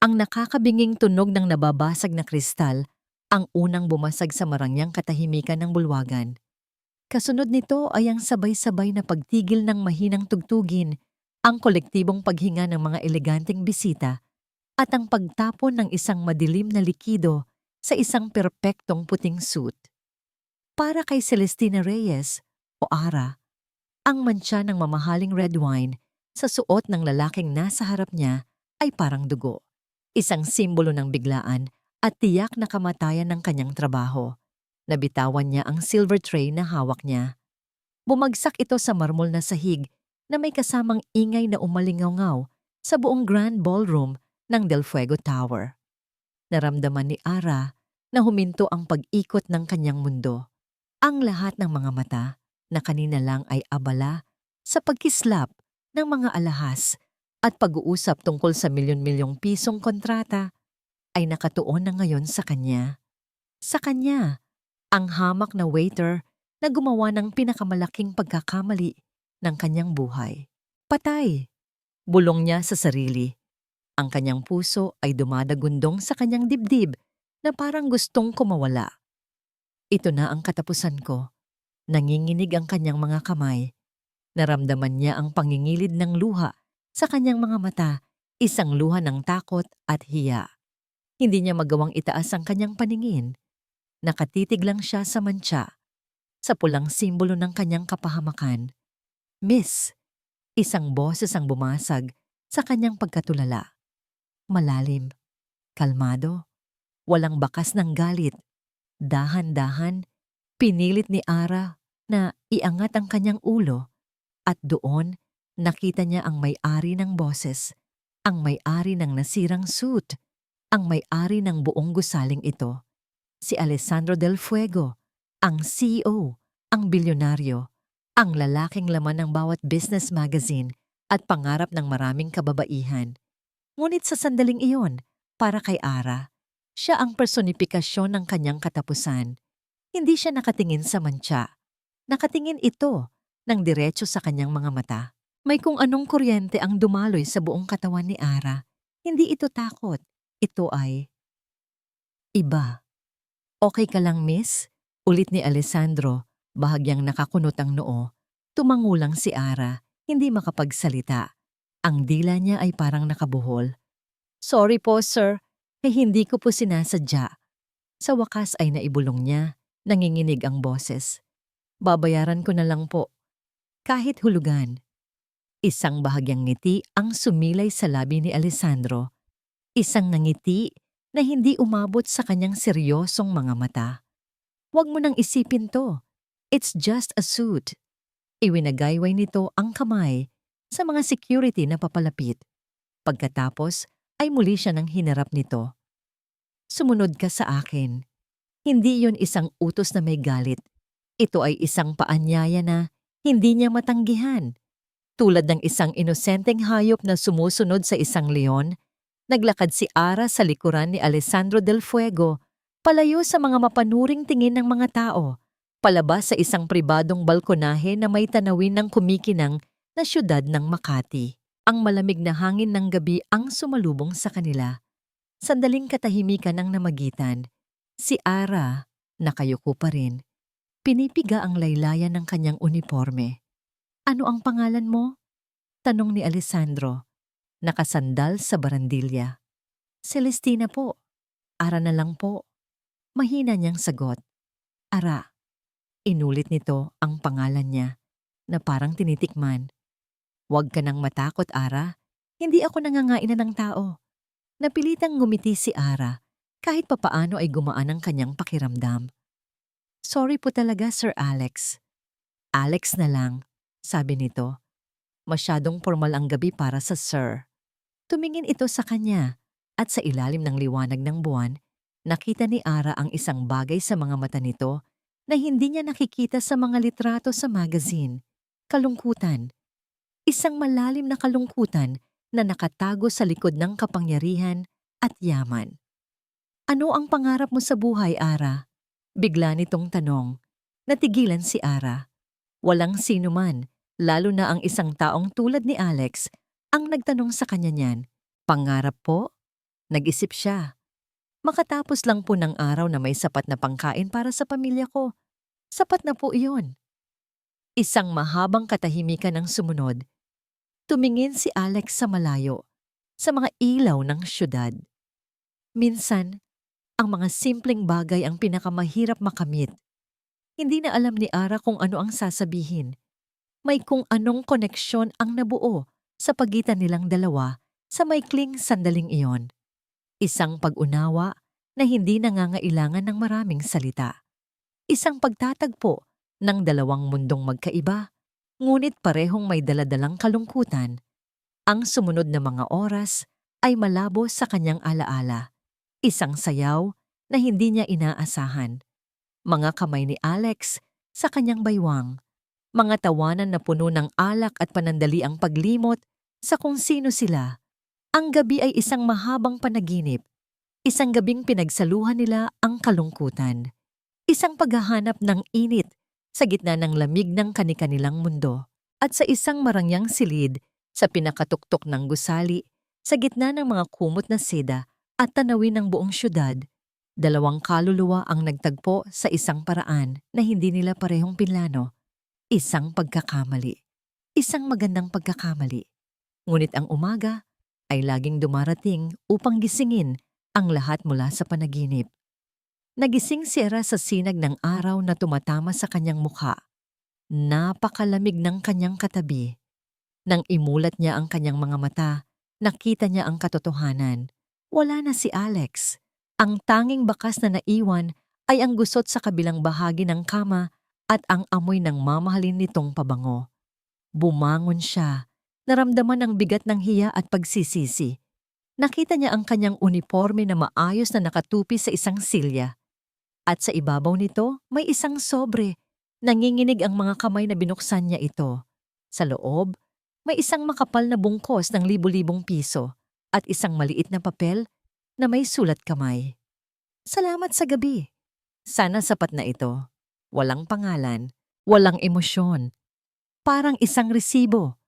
Ang nakakabinging tunog ng nababasag na kristal ang unang bumasag sa marangyang katahimikan ng bulwagan. Kasunod nito ay ang sabay-sabay na pagtigil ng mahinang tugtugin, ang kolektibong paghinga ng mga eleganteng bisita, at ang pagtapon ng isang madilim na likido sa isang perpektong puting suit. Para kay Celestina Reyes o Ara, ang mantsa ng mamahaling red wine sa suot ng lalaking nasa harap niya ay parang dugo. Isang simbolo ng biglaan at tiyak na kamatayan ng kanyang trabaho. Nabitawan niya ang silver tray na hawak niya. Bumagsak ito sa marmol na sahig na may kasamang ingay na umalingaw sa buong grand ballroom ng Del Fuego Tower. Naramdaman ni Ara na huminto ang pag-ikot ng kanyang mundo. Ang lahat ng mga mata na kanina lang ay abala sa pagkislap ng mga alahas at pag-uusap tungkol sa milyon-milyong pisong kontrata ay nakatuon na ngayon sa kanya. Sa kanya, ang hamak na waiter na gumawa ng pinakamalaking pagkakamali ng kanyang buhay. Patay! Bulong niya sa sarili. Ang kanyang puso ay dumadagundong sa kanyang dibdib na parang gustong kumawala. Ito na ang katapusan ko. Nanginginig ang kanyang mga kamay. Naramdaman niya ang pangingilid ng luha sa kanyang mga mata, isang luha ng takot at hiya. Hindi niya magawang itaas ang kanyang paningin. Nakatitig lang siya sa mantsa, sa pulang simbolo ng kanyang kapahamakan. Miss, isang boses ang bumasag sa kanyang pagkatulala. Malalim, kalmado, walang bakas ng galit. Dahan-dahan, pinilit ni Ara na iangat ang kanyang ulo at doon nakita niya ang may-ari ng boses, ang may-ari ng nasirang suit, ang may-ari ng buong gusaling ito. Si Alessandro Del Fuego, ang CEO, ang bilyonaryo, ang lalaking laman ng bawat business magazine at pangarap ng maraming kababaihan. Ngunit sa sandaling iyon, para kay Ara, siya ang personifikasyon ng kanyang katapusan. Hindi siya nakatingin sa mantsa. Nakatingin ito ng diretso sa kanyang mga mata. May kung anong kuryente ang dumaloy sa buong katawan ni Ara. Hindi ito takot. Ito ay iba. Okay ka lang, miss? Ulit ni Alessandro, bahagyang nakakunot ang noo. Tumangulang si Ara, hindi makapagsalita. Ang dila niya ay parang nakabuhol. Sorry po, sir. Hindi ko po sinasadya. Sa wakas ay naibulong niya, nanginginig ang boses. Babayaran ko na lang po. Kahit hulugan. Isang bahagyang ngiti ang sumilay sa labi ni Alessandro. Isang ngiti na hindi umabot sa kanyang seryosong mga mata. Huwag mo nang isipin to. It's just a suit. Iwinagayway nito ang kamay sa mga security na papalapit. Pagkatapos ay muli siya nang hinarap nito. Sumunod ka sa akin. Hindi yon isang utos na may galit. Ito ay isang paanyaya na hindi niya matanggihan. Tulad ng isang inosenteng hayop na sumusunod sa isang leon, naglakad si Ara sa likuran ni Alessandro Del Fuego, palayo sa mga mapanuring tingin ng mga tao, palabas sa isang pribadong balkonahe na may tanawin ng kumikinang na syudad ng Makati. Ang malamig na hangin ng gabi ang sumalubong sa kanila. Sandaling katahimikan ang namagitan. Si Ara, nakayuko pa rin, pinipiga ang laylayan ng kanyang uniforme. Ano ang pangalan mo? Tanong ni Alessandro, nakasandal sa barandilya. Celestina po. Ara na lang po. Mahina niyang sagot. Ara. Inulit nito ang pangalan niya na parang tinitikman. Huwag ka nang matakot, Ara. Hindi ako nangangain na ng tao. Napilitang ngumiti si Ara kahit papaano ay gumaan ang kanyang pakiramdam. Sorry po talaga, Sir Alex. Alex na lang, sabi nito. Masyadong formal ang gabi para sa sir. Tumingin ito sa kanya at sa ilalim ng liwanag ng buwan, nakita ni Ara ang isang bagay sa mga mata nito na hindi niya nakikita sa mga litrato sa magazine. Kalungkutan. Isang malalim na kalungkutan na nakatago sa likod ng kapangyarihan at yaman. Ano ang pangarap mo sa buhay, Ara? Bigla nitong tanong. Natigilan si Ara. Walang sino man, lalo na ang isang taong tulad ni Alex, ang nagtanong sa kanya niyan. Pangarap po? Nag-isip siya. Makatapos lang po ng araw na may sapat na pangkain para sa pamilya ko. Sapat na po iyon. Isang mahabang katahimikan ang sumunod. Tumingin si Alex sa malayo, sa mga ilaw ng syudad. Minsan, ang mga simpleng bagay ang pinakamahirap makamit. Hindi na alam ni Ara kung ano ang sasabihin. May kung anong koneksyon ang nabuo sa pagitan nilang dalawa sa maikling sandaling iyon. Isang pag-unawa na hindi nangangailangan ng maraming salita. Isang pagtatagpo ng dalawang mundong magkaiba, ngunit parehong may daladalang kalungkutan. Ang sumunod na mga oras ay malabo sa kanyang alaala. Isang sayaw na hindi niya inaasahan. Mga kamay ni Alex sa kanyang baywang. Mga tawanan na puno ng alak at panandaliang paglimot sa kung sino sila. Ang gabi ay isang mahabang panaginip. Isang gabing pinagsaluhan nila ang kalungkutan. Isang paghahanap ng init sa gitna ng lamig ng kani-kanilang mundo. At sa isang marangyang silid sa pinakatuktok ng gusali, sa gitna ng mga kumot na seda at tanawin ng buong syudad, dalawang kaluluwa ang nagtagpo sa isang paraan na hindi nila parehong pinlano. Isang pagkakamali. Isang magandang pagkakamali. Ngunit ang umaga ay laging dumarating upang gisingin ang lahat mula sa panaginip. Nagising si Era sa sinag ng araw na tumatama sa kanyang mukha. Napakalamig ng kanyang katabi. Nang imulat niya ang kanyang mga mata, nakita niya ang katotohanan. Wala na si Alex. Ang tanging bakas na naiwan ay ang gusot sa kabilang bahagi ng kama at ang amoy ng mamahalin nitong pabango. Bumangon siya. Naramdaman ang bigat ng hiya at pagsisisi. Nakita niya ang kanyang uniforme na maayos na nakatupi sa isang silya. At sa ibabaw nito, may isang sobre. Nanginginig ang mga kamay na binuksan niya ito. Sa loob, may isang makapal na bungkos ng libu-libong piso at isang maliit na papel na may sulat kamay. Salamat sa gabi. Sana sapat na ito. Walang pangalan, walang emosyon. Parang isang resibo.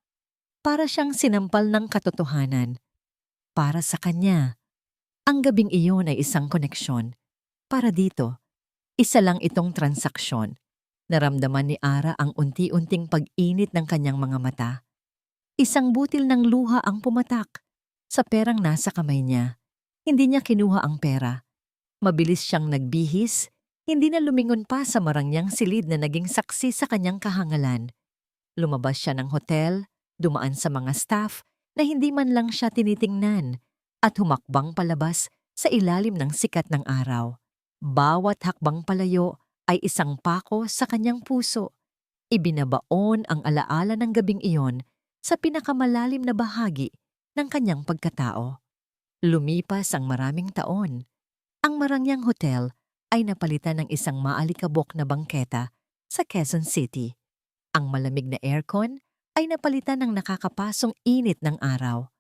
Para siyang sinampal ng katotohanan. Para sa kanya. Ang gabing iyon ay isang koneksyon. Para dito, isa lang itong transaksyon. Naramdaman ni Ara ang unti-unting pag-init ng kanyang mga mata. Isang butil ng luha ang pumatak sa perang nasa kamay niya. Hindi niya kinuha ang pera. Mabilis siyang nagbihis, hindi na lumingon pa sa marangyang silid na naging saksi sa kanyang kahangalan. Lumabas siya ng hotel, dumaan sa mga staff na hindi man lang siya tinitingnan at humakbang palabas sa ilalim ng sikat ng araw. Bawat hakbang palayo ay isang pako sa kanyang puso. Ibinabaon ang alaala ng gabing iyon sa pinakamalalim na bahagi ng kanyang pagkatao. Lumipas ang maraming taon. Ang marangyang hotel ay napalitan ng isang maalikabok na bangketa sa Quezon City. Ang malamig na aircon ay napalitan ng nakakapasong init ng araw.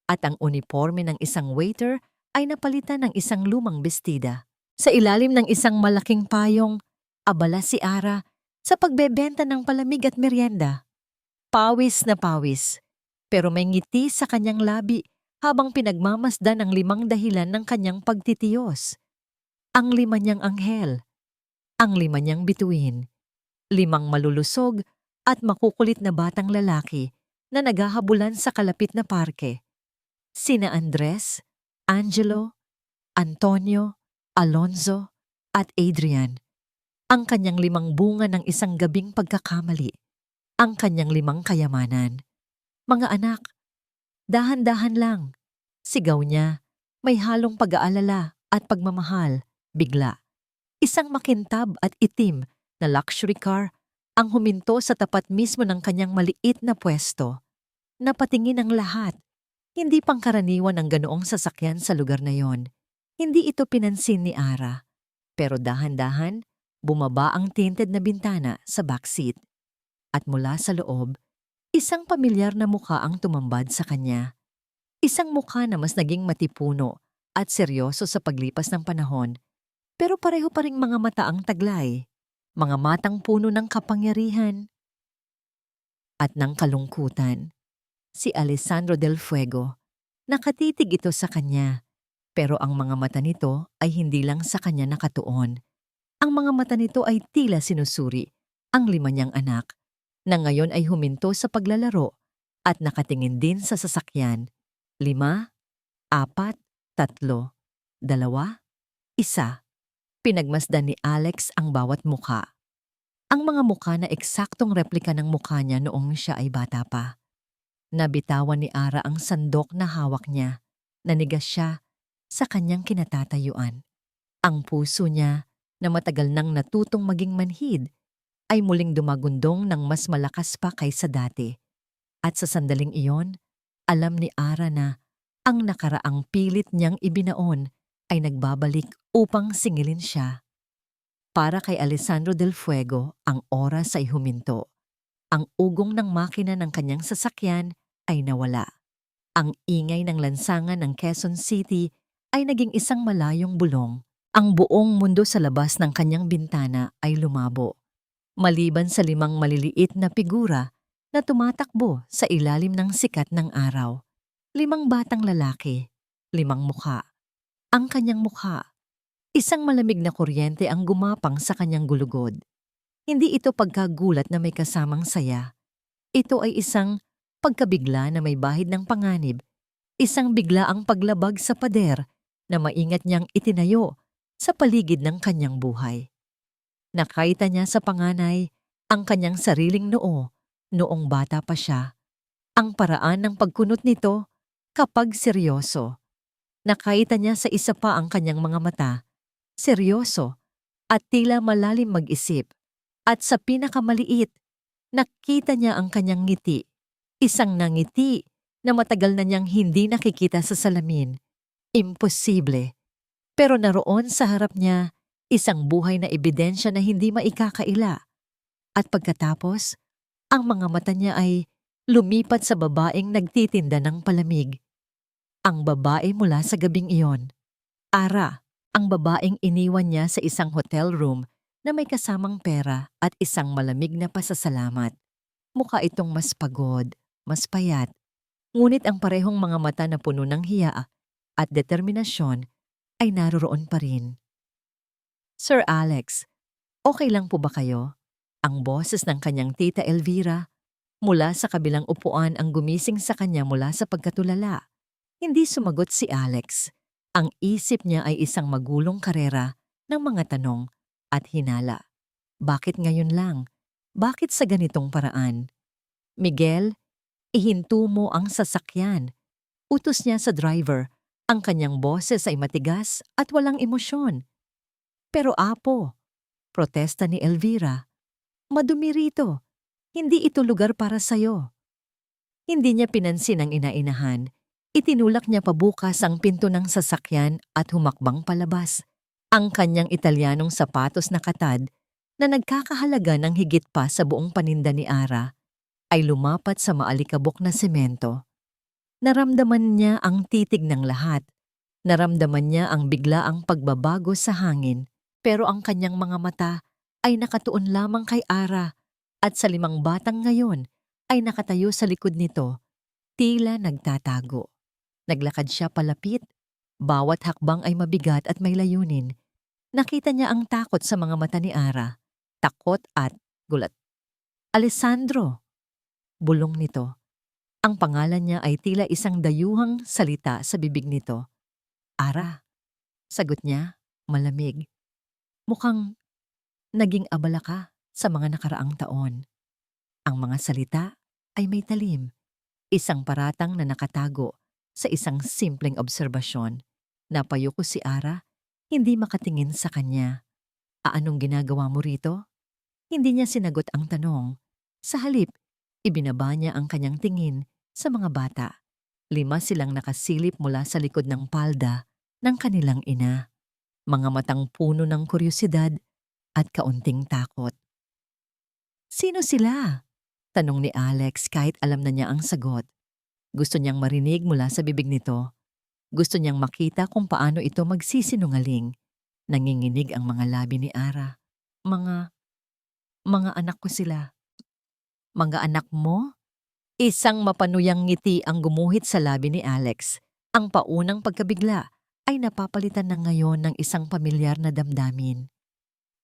At ang uniforme ng isang waiter ay napalitan ng isang lumang bestida. Sa ilalim ng isang malaking payong, abala si Ara sa pagbebenta ng palamig at merienda. Pawis na pawis, pero may ngiti sa kanyang labi habang pinagmamasdan ang 5 dahilan ng kanyang pagtitiyos. Ang 5 niyang anghel, ang 5 niyang bituin, 5 malulusog at makukulit na batang lalaki na naghahabulan sa kalapit na parke. Sina Andres, Angelo, Antonio, Alonzo at Adrian. Ang kanyang 5 bunga ng isang gabing pagkakamali. Ang kanyang 5 kayamanan. Mga anak, dahan-dahan lang. Sigaw niya, may halong pag-aalala at pagmamahal, bigla. Isang makintab at itim na luxury car ang huminto sa tapat mismo ng kanyang maliit na pwesto. Napatingin ang lahat. Hindi pangkaraniwan ang ganoong sasakyan sa lugar na yon. Hindi ito pinansin ni Ara. Pero dahan-dahan, bumaba ang tinted na bintana sa backseat. At mula sa loob, isang pamilyar na mukha ang tumambad sa kanya. Isang mukha na mas naging matipuno at seryoso sa paglipas ng panahon, pero pareho pa ring mga mata ang taglay, mga matang puno ng kapangyarihan at ng kalungkutan. Si Alessandro Del Fuego. Nakatitig ito sa kanya. Pero ang mga mata nito ay hindi lang sa kanya nakatuon. Ang mga mata nito ay tila sinusuri ang 5 niyang anak na ngayon ay huminto sa paglalaro at nakatingin din sa sasakyan. 5, 4, 3, 2, 1. Pinagmasdan ni Alex ang bawat mukha. Ang mga mukha na eksaktong replika ng mukha niya noong siya ay bata pa. Nabitawan ni Ara ang sandok na hawak niya. Nanigas siya sa kanyang kinatatayuan. Ang puso niya, na matagal nang natutong maging manhid, ay muling dumagundong ng mas malakas pa kaysa dati. At sa sandaling iyon, alam ni Ara na ang nakaraang pilit niyang ibinaon ay nagbabalik upang singilin siya. Para kay Alessandro Del Fuego, ang oras ay huminto. Ang ugong ng makina ng kanyang sasakyan ay nawala. Ang ingay ng lansangan ng Quezon City ay naging isang malayong bulong. Ang buong mundo sa labas ng kanyang bintana ay lumabo. Maliban sa 5 maliliit na figura na tumatakbo sa ilalim ng sikat ng araw. 5 batang lalaki, 5 mukha. Ang kanyang mukha, isang malamig na kuryente ang gumapang sa kanyang gulugod. Hindi ito pagkagulat na may kasamang saya. Ito ay isang pagkabigla na may bahid ng panganib, isang biglaang paglabag sa pader na maingat niyang itinayo sa paligid ng kanyang buhay. Nakita niya sa panganay ang kanyang sariling noo noong bata pa siya, ang paraan ng pagkunot nito kapag seryoso. Nakita niya sa isa pa ang kanyang mga mata, seryoso at tila malalim mag-isip. At sa pinakamaliit, nakita niya ang kanyang ngiti. Isang nangiti na matagal na niyang hindi nakikita sa salamin. Imposible. Pero naroon sa harap niya, isang buhay na ebidensya na hindi maikakaila. At pagkatapos, ang mga mata niya ay lumipat sa babaeng nagtitinda ng palamig. Ang babae mula sa gabing iyon. Ara, ang babaeng iniwan niya sa isang hotel room na may kasamang pera at isang malamig na pasasalamat. Mukha itong mas pagod, mas payat, ngunit ang parehong mga mata na puno ng hiya at determinasyon ay naroroon pa rin. Sir Alex, okay lang po ba kayo? Ang boses ng kanyang tita Elvira mula sa kabilang upuan ang gumising sa kanya mula sa pagkatulala. Hindi sumagot si Alex. Ang isip niya ay isang magulong karera ng mga tanong at hinala. Bakit ngayon lang? Bakit sa ganitong paraan? Miguel, ihinto mo ang sasakyan. Utos niya sa driver. Ang kanyang boses ay matigas at walang emosyon. Pero apo, protesta ni Elvira, madumi rito. Hindi ito lugar para sayo. Hindi niya pinansin ang inainahan. Itinulak niya pabukas ang pinto ng sasakyan at humakbang palabas. Ang kanyang Italianong sapatos na katad na nagkakahalaga ng higit pa sa buong paninda ni Ara ay lumapat sa maalikabok na semento. Naramdaman niya ang titig ng lahat. Naramdaman niya ang biglaang pagbabago sa hangin, pero ang kanyang mga mata ay nakatuon lamang kay Ara at sa 5 batang ngayon ay nakatayo sa likod nito, tila nagtatago. Naglakad siya palapit. Bawat hakbang ay mabigat at may layunin. Nakita niya ang takot sa mga mata ni Ara. Takot at gulat. Alessandro! Bulong nito. Ang pangalan niya ay tila isang dayuhang salita sa bibig nito. Ara! Sagot niya, malamig. Mukhang naging abala ka sa mga nakaraang taon. Ang mga salita ay may talim. Isang paratang na nakatago sa isang simpleng obserbasyon. Napayuko si Ara, hindi makatingin sa kanya. Anong ginagawa mo rito? Hindi niya sinagot ang tanong. Sa halip, ibinaba niya ang kanyang tingin sa mga bata. 5 silang nakasilip mula sa likod ng palda ng kanilang ina. Mga matang puno ng kuryosidad at kaunting takot. Sino sila? Tanong ni Alex kahit alam na niya ang sagot. Gusto niyang marinig mula sa bibig nito. Gusto niyang makita kung paano ito magsisinungaling. Nanginginig ang mga labi ni Ara. Mga anak ko sila. Mga anak mo? Isang mapanuyang ngiti ang gumuhit sa labi ni Alex. Ang paunang pagkabigla ay napapalitan na ngayon ng isang pamilyar na damdamin.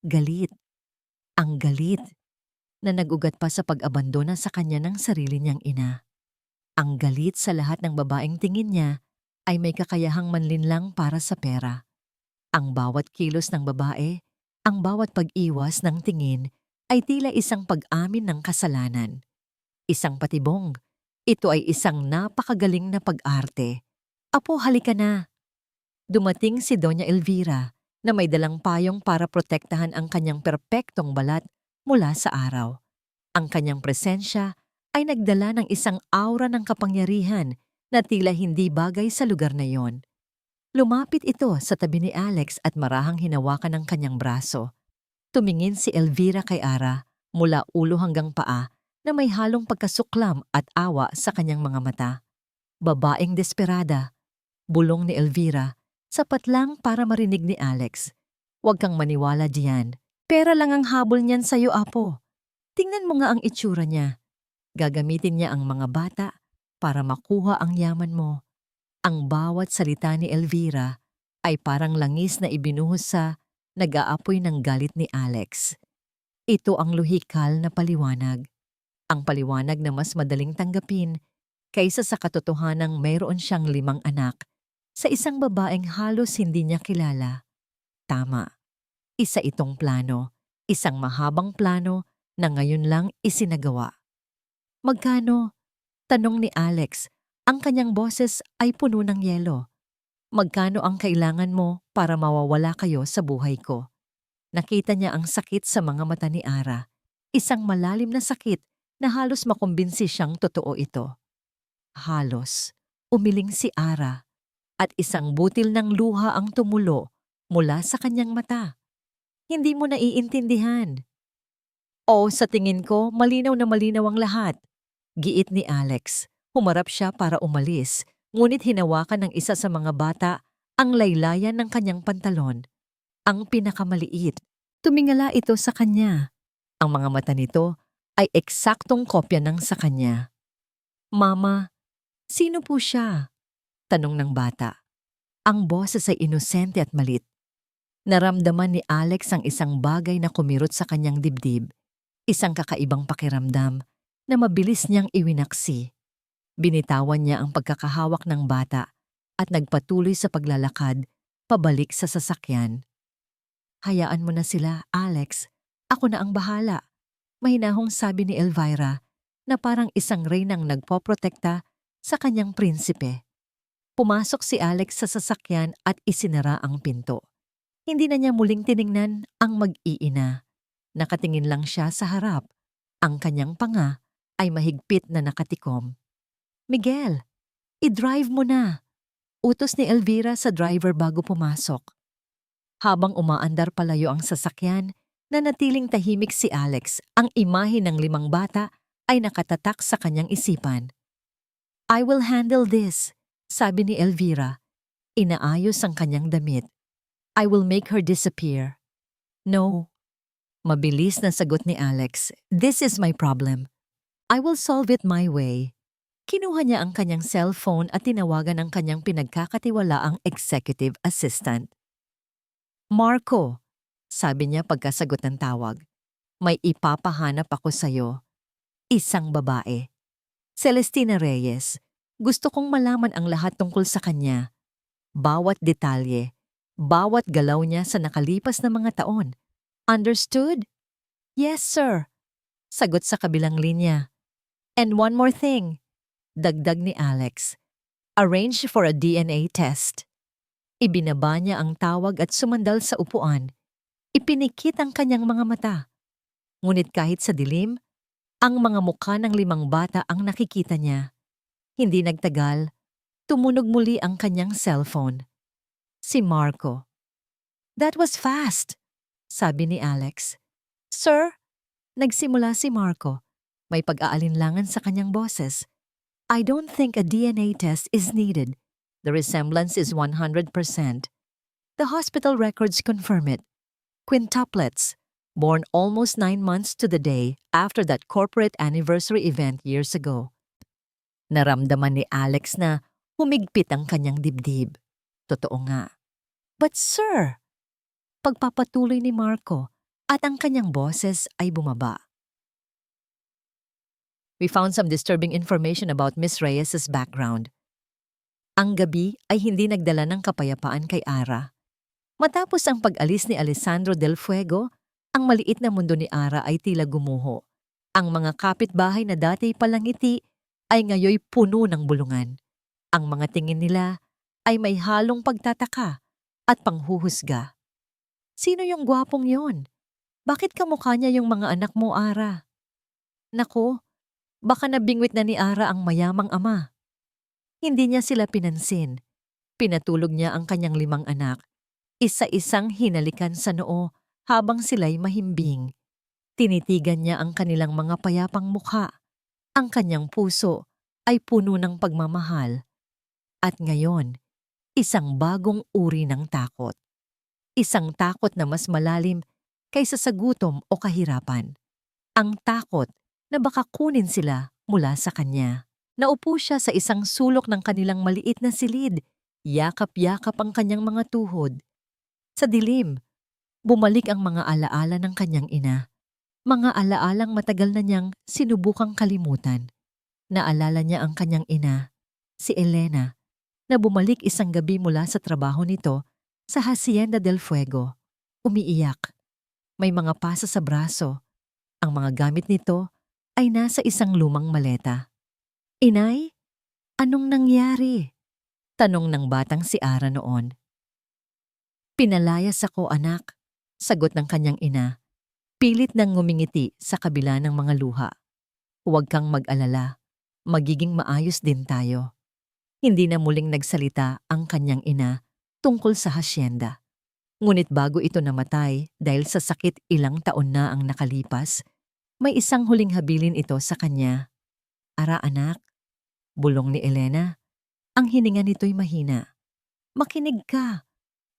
Galit. Ang galit na nag-ugat pa sa pag-abandona sa kanya ng sarili niyang ina. Ang galit sa lahat ng babaeng tingin niya ay may kakayahang manlinlang para sa pera. Ang bawat kilos ng babae, ang bawat pag-iwas ng tingin ay tila isang pag-amin ng kasalanan. Isang patibong. Ito ay isang napakagaling na pag-arte. Apo, halika na. Dumating si Doña Elvira na may dalang payong para protektahan ang kanyang perpektong balat mula sa araw. Ang kanyang presensya ay nagdala ng isang aura ng kapangyarihan na tila hindi bagay sa lugar na yon. Lumapit ito sa tabi ni Alex at marahang hinawakan ng kanyang braso. Tumingin si Elvira kay Ara mula ulo hanggang paa na may halong pagkasuklam at awa sa kanyang mga mata. Babaeng desperada, bulong ni Elvira, sapat lang para marinig ni Alex. Huwag kang maniwala diyan. Pera lang ang habol niyan sa'yo, Apo. Tingnan mo nga ang itsura niya. Gagamitin niya ang mga bata para makuha ang yaman mo. Ang bawat salita ni Elvira ay parang langis na ibinuhos sa nag-aapoy ng galit ni Alex. Ito ang lohikal na paliwanag. Ang paliwanag na mas madaling tanggapin kaysa sa katotohanang mayroon siyang 5 anak sa isang babaeng halos hindi niya kilala. Tama. Isa itong plano, isang mahabang plano na ngayon lang isinagawa. Magkano? Tanong ni Alex. Ang kanyang boses ay puno ng yelo. Magkano ang kailangan mo para mawawala kayo sa buhay ko? Nakita niya ang sakit sa mga mata ni Ara. Isang malalim na sakit na halos makumbinsi siyang totoo ito. Halos, umiling si Ara at isang butil ng luha ang tumulo mula sa kanyang mata. Hindi mo naiintindihan. O sa tingin ko, malinaw na malinaw ang lahat. Giit ni Alex. Humarap siya para umalis, ngunit hinawakan ng isa sa mga bata ang laylayan ng kanyang pantalon. Ang pinakamaliit. Tumingala ito sa kanya. Ang mga mata nito ay eksaktong kopya ng sa kanya. Mama, sino po siya? Tanong ng bata. Ang boses ay inosente at malit. Naramdaman ni Alex ang isang bagay na kumirot sa kanyang dibdib. Isang kakaibang pakiramdam na mabilis niyang iwinaksi. Binitawan niya ang pagkakahawak ng bata at nagpatuloy sa paglalakad pabalik sa sasakyan. Hayaan mo na sila, Alex. Ako na ang bahala. Mahinahong sabi ni Elvira na parang isang reynang nagpoprotekta sa kanyang prinsipe. Pumasok si Alex sa sasakyan at isinara ang pinto. Hindi na niya muling tiningnan ang mag-iina. Nakatingin lang siya sa harap. Ang kanyang panga ay mahigpit na nakatikom. Miguel, i-drive mo na. Utos ni Elvira sa driver bago pumasok. Habang umaandar palayo ang sasakyan, nanatiling tahimik si Alex. Ang imahe ng 5 bata ay nakatatak sa kanyang isipan. I will handle this, sabi ni Elvira. Inaayos ang kanyang damit. I will make her disappear. No. Mabilis na sagot ni Alex. This is my problem. I will solve it my way. Kinuha niya ang kanyang cellphone at tinawagan ang kanyang pinagkakatiwalaang executive assistant. Marco, sabi niya pagkasagot ng tawag. May ipapahanap ako sa'yo. Isang babae. Celestina Reyes. Gusto kong malaman ang lahat tungkol sa kanya. Bawat detalye, bawat galaw niya sa nakalipas na mga taon. Understood? Yes, sir. Sagot sa kabilang linya. And one more thing. Dagdag ni Alex. Arrange for a DNA test. Ibinaba niya ang tawag at sumandal sa upuan. Ipinikit ang kanyang mga mata. Ngunit kahit sa dilim, ang mga mukha ng 5 bata ang nakikita niya. Hindi nagtagal, tumunog muli ang kanyang cellphone. Si Marco. That was fast, sabi ni Alex. Sir, nagsimula si Marco. May pag-aalinlangan sa kanyang boses. I don't think a DNA test is needed. The resemblance is 100%. The hospital records confirm it. Quintuplets, born almost 9 months to the day after that corporate anniversary event years ago. Naramdaman ni Alex na humigpit ang kanyang dibdib. Totoo nga. But sir, pagpapatuloy ni Marco at ang kanyang boses ay bumaba. We found some disturbing information about Miss Reyes's background. Ang gabi ay hindi nagdala ng kapayapaan kay Ara. Matapos ang pag-alis ni Alessandro Del Fuego, ang maliit na mundo ni Ara ay tila gumuho. Ang mga kapitbahay na dati palangiti ay ngayoy puno ng bulungan. Ang mga tingin nila ay may halong pagtataka at panghuhusga. Sino yung gwapong yon? Bakit kamukha niya yung mga anak mo, Ara? Naku, baka nabingwit na ni Ara ang mayamang ama. Hindi niya sila pinansin. Pinatulog niya ang kanyang 5 anak. Isa-isang hinalikan sa noo habang sila'y mahimbing. Tinitigan niya ang kanilang mga payapang mukha. Ang kanyang puso ay puno ng pagmamahal. At ngayon, isang bagong uri ng takot. Isang takot na mas malalim kaysa sa gutom o kahirapan. Ang takot na baka kunin sila mula sa kanya. Naupo siya sa isang sulok ng kanilang maliit na silid. Yakap-yakap ang kanyang mga tuhod. Sa dilim, bumalik ang mga alaala ng kanyang ina. Mga alaalang matagal na niyang sinubukang kalimutan. Naalala niya ang kanyang ina, si Elena, na bumalik isang gabi mula sa trabaho nito sa Hacienda del Fuego. Umiiyak. May mga pasa sa braso. Ang mga gamit nito ay nasa isang lumang maleta. Inay, anong nangyari? Tanong ng batang si Ara noon. Pinalayas ako, anak, sagot ng kanyang ina. Pilit nang ngumingiti sa kabila ng mga luha. Huwag kang mag-alala, magiging maayos din tayo. Hindi na muling nagsalita ang kanyang ina tungkol sa hasyenda. Ngunit bago ito namatay dahil sa sakit ilang taon na ang nakalipas, may isang huling habilin ito sa kanya. Ara anak, bulong ni Elena, ang hininga nito'y mahina. Makinig ka.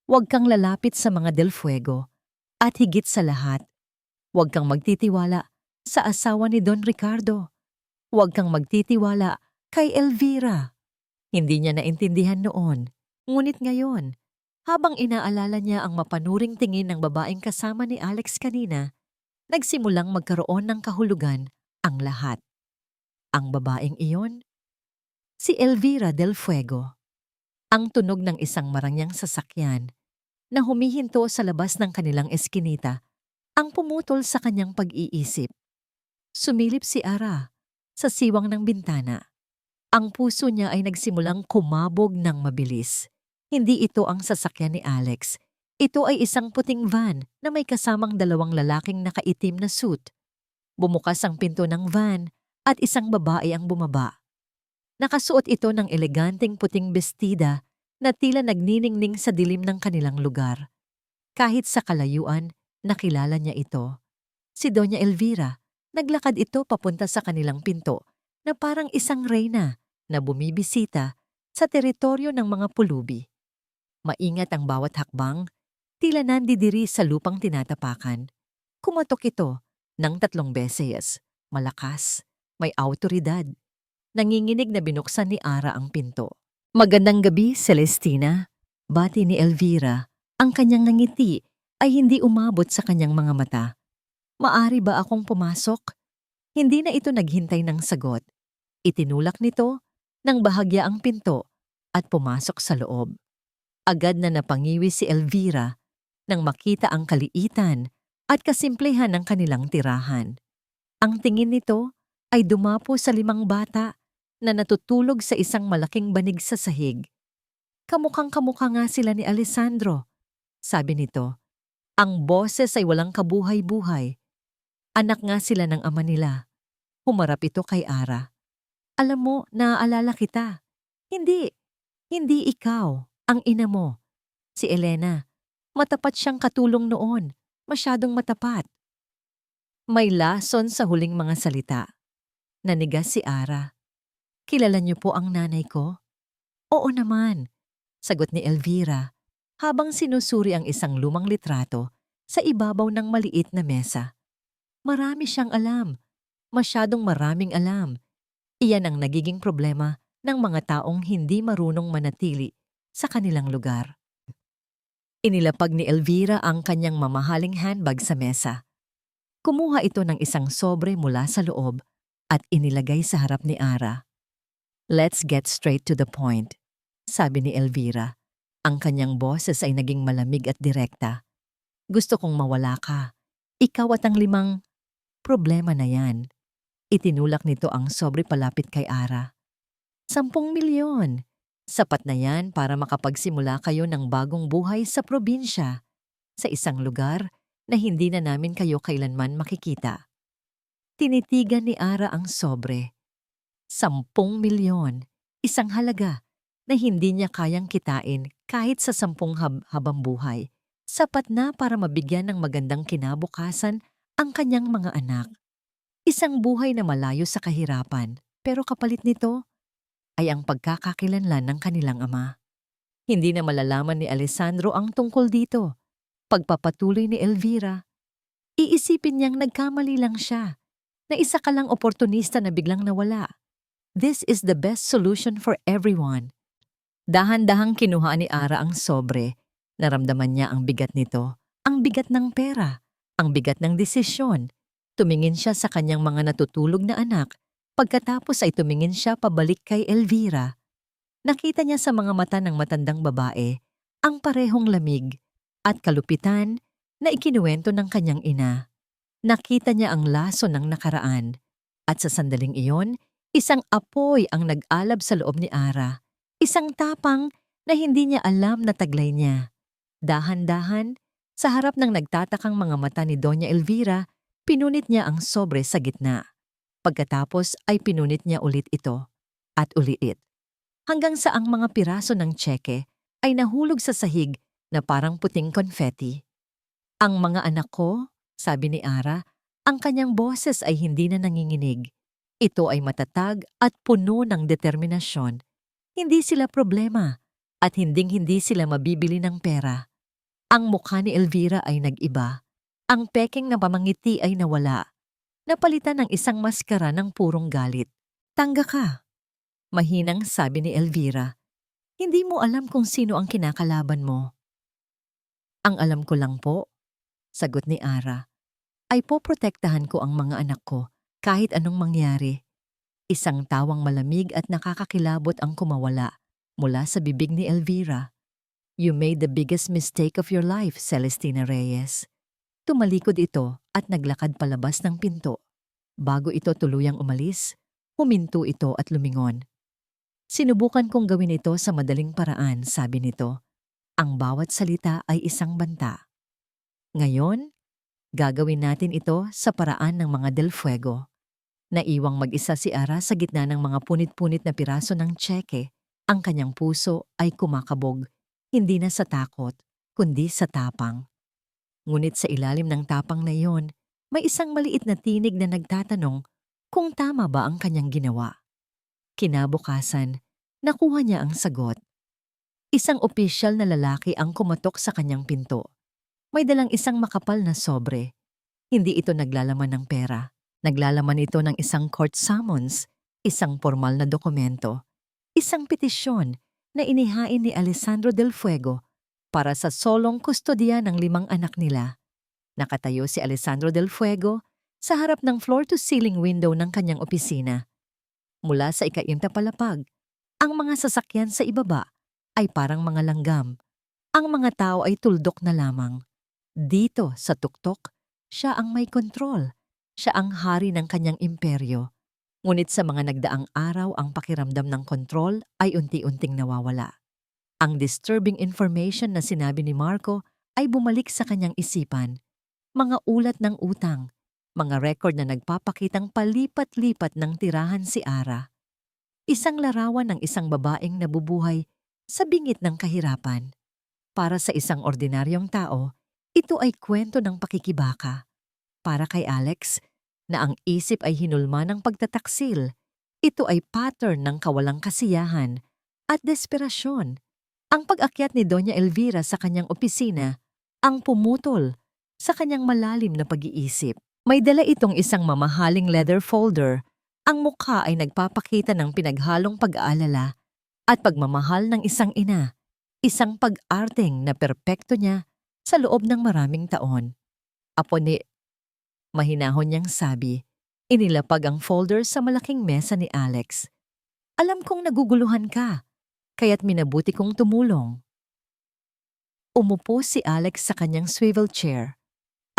Huwag kang lalapit sa mga Del Fuego. At higit sa lahat, huwag kang magtitiwala sa asawa ni Don Ricardo. Huwag kang magtitiwala kay Elvira. Hindi niya naintindihan noon. Ngunit ngayon, habang inaalala niya ang mapanuring tingin ng babaeng kasama ni Alex kanina, nagsimulang magkaroon ng kahulugan ang lahat. Ang babaeng iyon? Si Elvira Del Fuego. Ang tunog ng isang marangyang sasakyan na humihinto sa labas ng kanilang eskinita ang pumutol sa kanyang pag-iisip. Sumilip si Ara sa siwang ng bintana. Ang puso niya ay nagsimulang kumabog ng mabilis. Hindi ito ang sasakyan ni Alex. Ito ay isang puting van na may kasamang 2 lalaking nakaitim na suit. Bumukas ang pinto ng van at isang babae ang bumaba. Nakasuot ito ng eleganteng puting bestida na tila nagniningning sa dilim ng kanilang lugar. Kahit sa kalayuan, nakilala niya ito. Si Doña Elvira, naglakad ito papunta sa kanilang pinto na parang isang reyna na bumibisita sa teritoryo ng mga pulubi. Maingat ang bawat hakbang, tila nandidiri sa lupang tinatapakan. Kumatok ito ng 3 beses, malakas, may awtoridad. Nanginginig na binuksan ni Ara ang pinto. Magandang gabi, Celestina. Bati ni Elvira. Ang kanyang ngiti ay hindi umabot sa kanyang mga mata. Maari ba akong pumasok? Hindi na ito naghintay ng sagot. Itinulak nito ng bahagya ang pinto at pumasok sa loob. Agad na napangiwi si Elvira nang makita ang kaliitan at kasimplehan ng kanilang tirahan. Ang tingin nito ay dumapo sa 5 bata na natutulog sa isang malaking banig sa sahig. Kamukhang-kamukha nga sila ni Alessandro, sabi nito. Ang boses ay walang kabuhay-buhay. Anak nga sila ng ama nila. Humarap ito kay Ara. Alam mo, naaalala kita. Hindi ikaw, ang ina mo. Si Elena, matapat siyang katulong noon, masyadong matapat. May lason sa huling mga salita. Nanigas si Ara. Kilala niyo po ang nanay ko? Oo naman, sagot ni Elvira habang sinusuri ang isang lumang litrato sa ibabaw ng maliit na mesa. Marami siyang alam, masyadong maraming alam. Iyan ang nagiging problema ng mga taong hindi marunong manatili sa kanilang lugar. Inilapag ni Elvira ang kanyang mamahaling handbag sa mesa. Kumuha ito ng isang sobre mula sa loob at inilagay sa harap ni Ara. "Let's get straight to the point," sabi ni Elvira. Ang kanyang boses ay naging malamig at direkta. "Gusto kong mawala ka. Ikaw at ang 5 problema na yan." Itinulak nito ang sobre palapit kay Ara. 10 milyon. Sapat na yan para makapagsimula kayo ng bagong buhay sa probinsya, sa isang lugar na hindi na namin kayo kailanman makikita. Tinitigan ni Ara ang sobre. 10 milyon. Isang halaga na hindi niya kayang kitain kahit sa 10 habang buhay. Sapat na para mabigyan ng magandang kinabukasan ang kanyang mga anak. Isang buhay na malayo sa kahirapan, pero kapalit nito ay ang pagkakakilanlan ng kanilang ama. Hindi na malalaman ni Alessandro ang tungkol dito. Pagpapatuloy ni Elvira, iisipin niyang nagkamali lang siya, na isa ka lang oportunista na biglang nawala. This is the best solution for everyone. Dahan-dahang kinuha ni Ara ang sobre. Naramdaman niya ang bigat nito, ang bigat ng pera, ang bigat ng desisyon. Tumingin siya sa kanyang mga natutulog na anak. Pagkatapos ay tumingin siya pabalik kay Elvira. Nakita niya sa mga mata ng matandang babae ang parehong lamig at kalupitan na ikinuwento ng kanyang ina. Nakita niya ang laso ng nakaraan. At sa sandaling iyon, isang apoy ang nag-alab sa loob ni Ara. Isang tapang na hindi niya alam na taglay niya. Dahan-dahan, sa harap ng nagtatakang mga mata ni Doña Elvira, pinunit niya ang sobre sa gitna. Pagkatapos ay pinunit niya ulit ito at ulit. Hanggang sa ang mga piraso ng tseke ay nahulog sa sahig na parang puting konfeti. "Ang mga anak ko," sabi ni Ara, ang kanyang boses ay hindi na nanginginig. Ito ay matatag at puno ng determinasyon. Hindi sila problema at hinding-hindi sila mabibili ng pera. Ang mukha ni Elvira ay nag-iba. Ang peking na pamangiti ay nawala. Napalitan ng isang maskara ng purong galit. "Tangga ka," mahinang sabi ni Elvira. "Hindi mo alam kung sino ang kinakalaban mo." "Ang alam ko lang po," sagot ni Ara, "ay poprotektahan ko ang mga anak ko kahit anong mangyari." Isang tawang malamig at nakakakilabot ang kumawala mula sa bibig ni Elvira. "You made the biggest mistake of your life, Celestina Reyes." Tumalikod ito at naglakad palabas ng pinto. Bago ito tuluyang umalis, huminto ito at lumingon. "Sinubukan kong gawin ito sa madaling paraan," sabi nito. "Ang bawat salita ay isang banta. Ngayon, gagawin natin ito sa paraan ng mga Del Fuego." Naiwang mag-isa si Ara sa gitna ng mga punit-punit na piraso ng tseke. Ang kanyang puso ay kumakabog, hindi na sa takot, kundi sa tapang. Ngunit sa ilalim ng tapang na iyon, may isang maliit na tinig na nagtatanong kung tama ba ang kanyang ginawa. Kinabukasan, nakuha niya ang sagot. Isang opisyal na lalaki ang kumatok sa kanyang pinto. May dalang isang makapal na sobre. Hindi ito naglalaman ng pera. Naglalaman ito ng isang court summons, isang formal na dokumento, isang petisyon na inihain ni Alessandro Del Fuego para sa solong kustodiya ng 5 anak nila. Nakatayo si Alessandro Del Fuego sa harap ng floor-to-ceiling window ng kanyang opisina. Mula sa ika-5 palapag, ang mga sasakyan sa ibaba ay parang mga langgam. Ang mga tao ay tuldok na lamang. Dito sa tuktok, siya ang may kontrol. Siya ang hari ng kanyang imperyo. Ngunit sa mga nagdaang araw ang pakiramdam ng kontrol ay unti-unting nawawala. Ang disturbing information na sinabi ni Marco ay bumalik sa kanyang isipan. Mga ulat ng utang, mga record na nagpapakitang palipat-lipat ng tirahan si Ara. Isang larawan ng isang babaeng nabubuhay sa bingit ng kahirapan. Para sa isang ordinaryong tao, ito ay kwento ng pakikibaka. Para kay Alex, na ang isip ay hinulma ng pagtataksil, ito ay pattern ng kawalang kasiyahan at desperasyon. Ang pag-akyat ni Doña Elvira sa kanyang opisina ang pumutol sa kanyang malalim na pag-iisip. May dala itong isang mamahaling leather folder. Ang mukha ay nagpapakita ng pinaghalong pag-aalala at pagmamahal ng isang ina. Isang pag-arteng na perpekto niya sa loob ng maraming taon. Apo ni mahinahon niyang sabi, inilapag ang folder sa malaking mesa ni Alex. Alam kong naguguluhan ka, kaya't minabuti kong tumulong. Umupo si Alex sa kanyang swivel chair.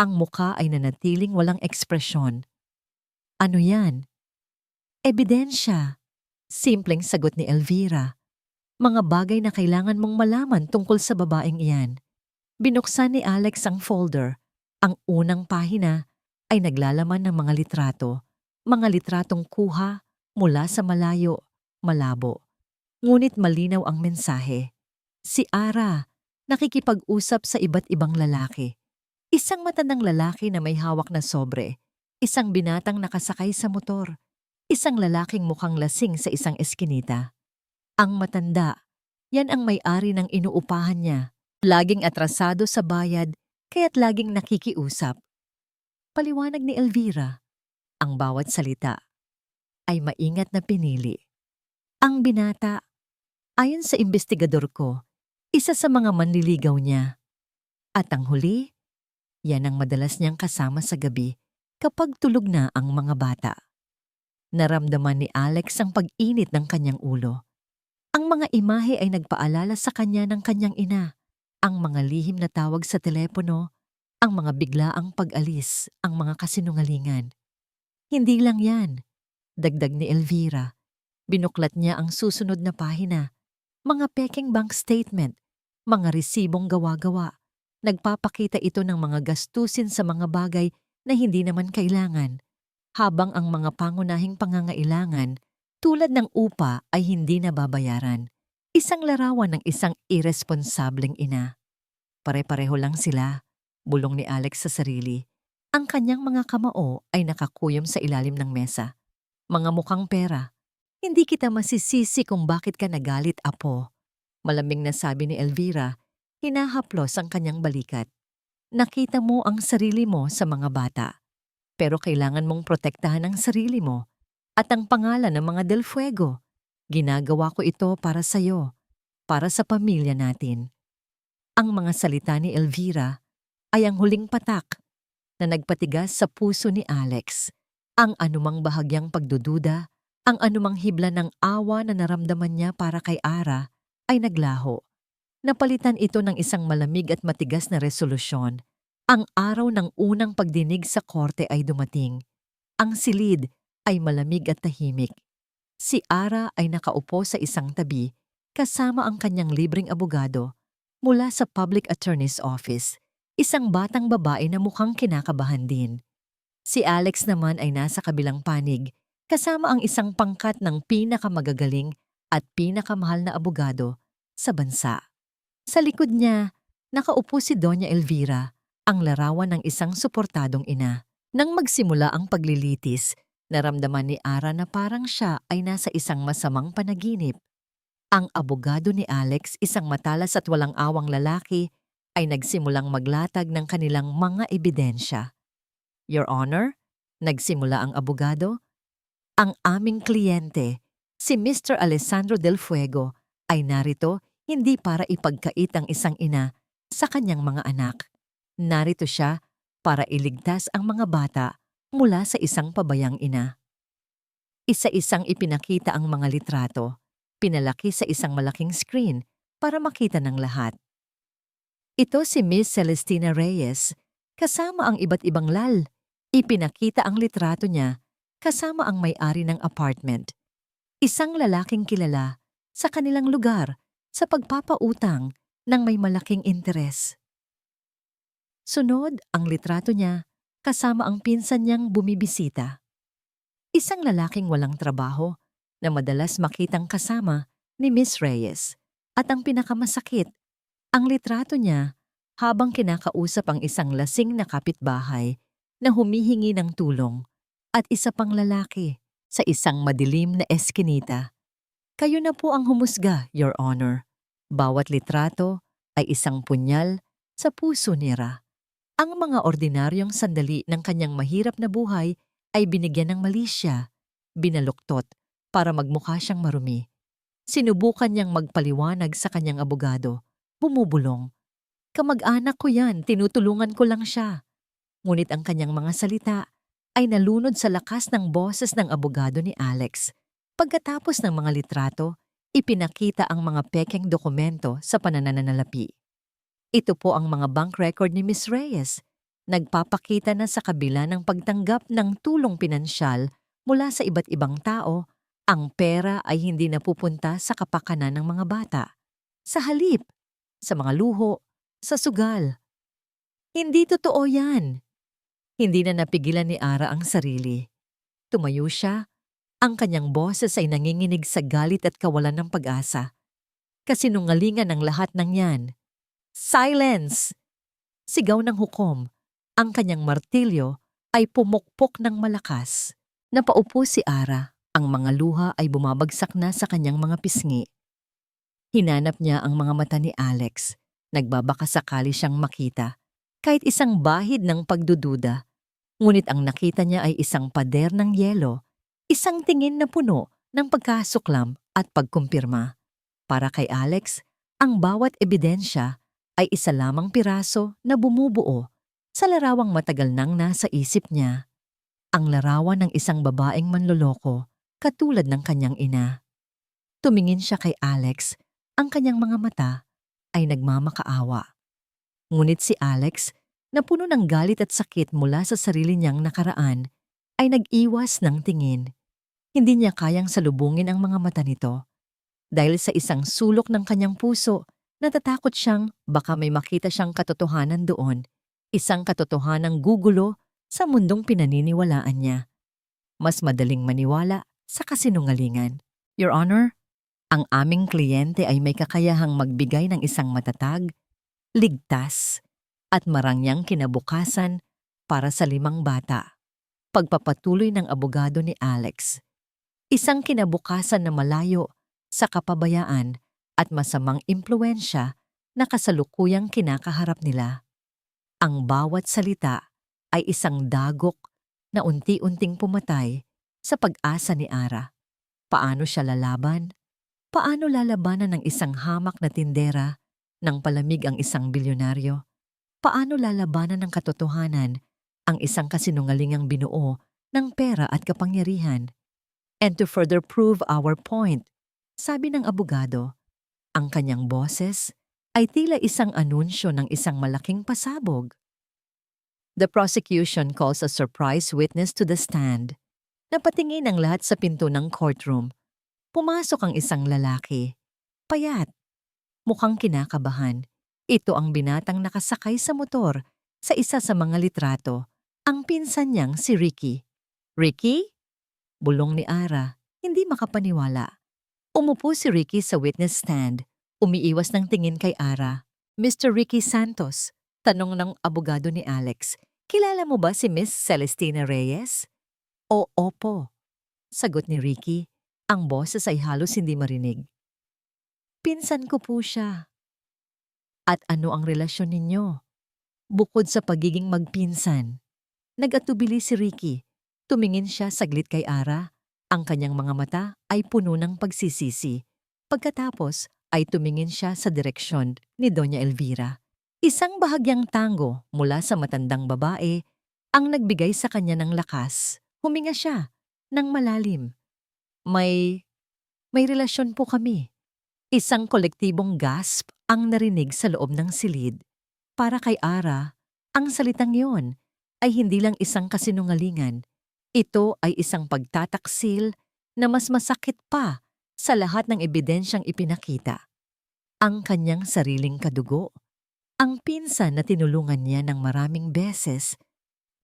Ang muka ay nanatiling walang ekspresyon. Ano yan? Ebidensya. Simpleng sagot ni Elvira. Mga bagay na kailangan mong malaman tungkol sa babaeng iyan. Binuksan ni Alex ang folder. Ang unang pahina ay naglalaman ng mga litrato. Mga litratong kuha mula sa malayo, malabo. Ngunit malinaw ang mensahe. Si Ara, nakikipag-usap sa iba't ibang lalaki. Isang matandang lalaki na may hawak na sobre. Isang binatang nakasakay sa motor. Isang lalaking mukhang lasing sa isang eskinita. Ang matanda, yan ang may-ari ng inuupahan niya. Laging atrasado sa bayad, kaya't laging nakikiusap. Paliwanag ni Elvira, ang bawat salita ay maingat na pinili. Ang binata, ayon sa investigador ko, isa sa mga manliligaw niya. At ang huli, yan ang madalas niyang kasama sa gabi kapag tulog na ang mga bata. Naramdaman ni Alex ang pag-init ng kanyang ulo. Ang mga imahe ay nagpaalala sa kanya ng kanyang ina. Ang mga lihim na tawag sa telepono, ang mga biglaang pag-alis, ang mga kasinungalingan. Hindi lang yan, dagdag ni Elvira. Binuklat niya ang susunod na pahina. Mga peking bank statement, mga resibong gawa-gawa. Nagpapakita ito ng mga gastusin sa mga bagay na hindi naman kailangan, habang ang mga pangunahing pangangailangan tulad ng upa ay hindi nababayaran. Isang larawan ng isang irresponsableng ina. Pare-pareho lang sila, bulong ni Alex sa sarili. Ang kanyang mga kamao ay nakakuyom sa ilalim ng mesa. Mga mukhang pera. Hindi kita masisisi kung bakit ka nagalit, apo. Malamig na sabi ni Elvira, hinahaplos ang kanyang balikat. Nakita mo ang sarili mo sa mga bata. Pero kailangan mong protektahan ang sarili mo at ang pangalan ng mga Del Fuego. Ginagawa ko ito para sa'yo, para sa pamilya natin. Ang mga salita ni Elvira ay ang huling patak na nagpatigas sa puso ni Alex. Ang anumang bahagyang pagdududa, ang anumang hibla ng awa na naramdaman niya para kay Ara ay naglaho. Napalitan ito ng isang malamig at matigas na resolusyon. Ang araw ng unang pagdinig sa korte ay dumating. Ang silid ay malamig at tahimik. Si Ara ay nakaupo sa isang tabi kasama ang kanyang libreng abogado mula sa Public Attorney's Office, isang batang babae na mukhang kinakabahan din. Si Alex naman ay nasa kabilang panig kasama ang isang pangkat ng pinakamagagaling at pinakamahal na abogado sa bansa. Sa likod niya, nakaupo si Doña Elvira, ang larawan ng isang suportadong ina. Nang magsimula ang paglilitis, naramdaman ni Ara na parang siya ay nasa isang masamang panaginip. Ang abogado ni Alex, isang matalas at walang awang lalaki, ay nagsimulang maglatag ng kanilang mga ebidensya. Your Honor, nagsimula ang abogado, ang aming kliyente, si Mr. Alessandro Del Fuego, ay narito hindi para ipagkait ang isang ina sa kanyang mga anak. Narito siya para iligtas ang mga bata mula sa isang pabayang ina. Isa-isang ipinakita ang mga litrato, pinalaki sa isang malaking screen para makita ng lahat. Ito si Miss Celestina Reyes, kasama ang iba't ibang lal. Ipinakita ang litrato niya kasama ang may-ari ng apartment. Isang lalaking kilala sa kanilang lugar sa pagpapautang ng may malaking interes. Sunod ang litrato niya kasama ang pinsan niyang bumibisita. Isang lalaking walang trabaho na madalas makitang kasama ni Miss Reyes. At ang pinakamasakit, ang litrato niya habang kinakausap ang isang lasing na kapitbahay na humihingi ng tulong at isa pang lalaki sa isang madilim na eskinita. Kayo na po ang humusga, Your Honor. Bawat litrato ay isang punyal sa puso ni Ra. Ang mga ordinaryong sandali ng kanyang mahirap na buhay ay binigyan ng malisya, binaluktot para magmukha siyang marumi. Sinubukan niyang magpaliwanag sa kanyang abogado, bumubulong. Kamag-anak ko yan, tinutulungan ko lang siya. Ngunit ang kanyang mga salita ay nalunod sa lakas ng boses ng abogado ni Alex. Pagkatapos ng mga litrato, ipinakita ang mga pekeng dokumento sa panananalapi. Ito po ang mga bank record ni Miss Reyes. Nagpapakita na sa kabila ng pagtanggap ng tulong pinansyal mula sa iba't ibang tao, ang pera ay hindi napupunta sa kapakanan ng mga bata. Sa halip, sa mga luho, sa sugal. Hindi totoo yan. Hindi na napigilan ni Ara ang sarili. Tumayo siya. Ang kanyang boses ay nanginginig sa galit at kawalan ng pag-asa. Kasinungalingan ang lahat ng yan. Silence! Sigaw ng hukom. Ang kanyang martilyo ay pumukpok ng malakas. Napaupo si Ara. Ang mga luha ay bumabagsak na sa kanyang mga pisngi. Hinanap niya ang mga mata ni Alex. Nagbabaka sakali siyang makita. Kahit isang bahid ng pagdududa. Ngunit ang nakita niya ay isang pader ng yelo. Isang tingin na puno ng pagkasuklam at pagkumpirma. Para kay Alex, ang bawat ebidensya ay isa lamang piraso na bumubuo sa larawang matagal nang nasa isip niya. Ang larawan ng isang babaeng manloloko katulad ng kanyang ina. Tumingin siya kay Alex, ang kanyang mga mata ay nagmamakaawa. Ngunit si Alex, na puno ng galit at sakit mula sa sarili niyang nakaraan, ay nag-iwas ng tingin. Hindi niya kayang salubungin ang mga mata nito. Dahil sa isang sulok ng kanyang puso, natatakot siyang baka may makita siyang katotohanan doon, isang katotohanang gugulo sa mundong pinaniniwalaan niya. Mas madaling maniwala sa kasinungalingan. Your Honor, ang aming kliyente ay may kakayahang magbigay ng isang matatag, ligtas, at marangyang kinabukasan para sa 5 bata. Pagpapatuloy ng abogado ni Alex. Isang kinabukasan na malayo sa kapabayaan at masamang impluensya na kasalukuyang kinakaharap nila. Ang bawat salita ay isang dagok na unti-unting pumatay sa pag-asa ni Ara. Paano siya lalaban? Paano lalabanan ng isang hamak na tindera nang palamig ang isang bilyonaryo? Paano lalabanan ng katotohanan ang isang kasinungalingang binuo ng pera at kapangyarihan? And to further prove our point, sabi ng abogado, ang kanyang boses ay tila isang anunsyo ng isang malaking pasabog. The prosecution calls a surprise witness to the stand. Napatingin ang lahat sa pinto ng courtroom. Pumasok ang isang lalaki. Payat. Mukhang kinakabahan. Ito ang binatang nakasakay sa motor sa isa sa mga litrato, ang pinsan niyang si Ricky. Ricky? Bulong ni Ara, hindi makapaniwala. Umupo si Ricky sa witness stand, umiiwas ng tingin kay Ara. Mr. Ricky Santos, tanong ng abogado ni Alex, kilala mo ba si Miss Celestina Reyes? O opo, sagot ni Ricky, ang boses ay halos hindi marinig. Pinsan ko po siya. At ano ang relasyon ninyo? Bukod sa pagiging magpinsan. Nag-atubili si Ricky. Tumingin siya saglit kay Ara. Ang kanyang mga mata ay puno ng pagsisisi. Pagkatapos ay tumingin siya sa direksyon ni Doña Elvira. Isang bahagyang tango mula sa matandang babae ang nagbigay sa kanya ng lakas. Huminga siya ng malalim. May relasyon po kami. Isang kolektibong gasp ang narinig sa loob ng silid. Para kay Ara, ang salitang yon ay hindi lang isang kasinungalingan. Ito ay isang pagtataksil na mas masakit pa sa lahat ng ebidensyang ipinakita. Ang kanyang sariling kadugo, ang pinsan na tinulungan niya ng maraming beses,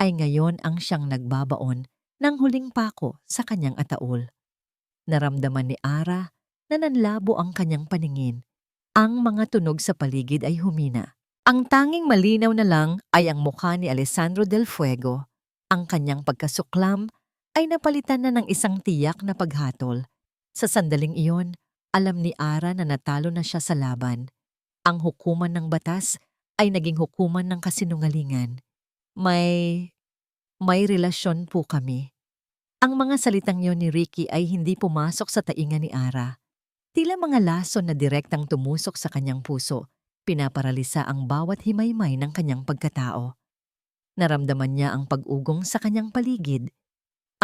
ay ngayon ang siyang nagbabaon ng huling pako sa kanyang ataol. Naramdaman ni Ara na nanlabo ang kanyang paningin. Ang mga tunog sa paligid ay humina. Ang tanging malinaw na lang ay ang mukha ni Alessandro Del Fuego. Ang kanyang pagkasuklam ay napalitan na ng isang tiyak na paghatol. Sa sandaling iyon, alam ni Ara na natalo na siya sa laban. Ang hukuman ng batas ay naging hukuman ng kasinungalingan. May relasyon po kami. Ang mga salitang yon ni Ricky ay hindi pumasok sa tainga ni Ara. Tila mga lason na direktang tumusok sa kanyang puso. Pinaparalisa ang bawat himaymay ng kanyang pagkatao. Naramdaman niya ang pag-ugong sa kanyang paligid.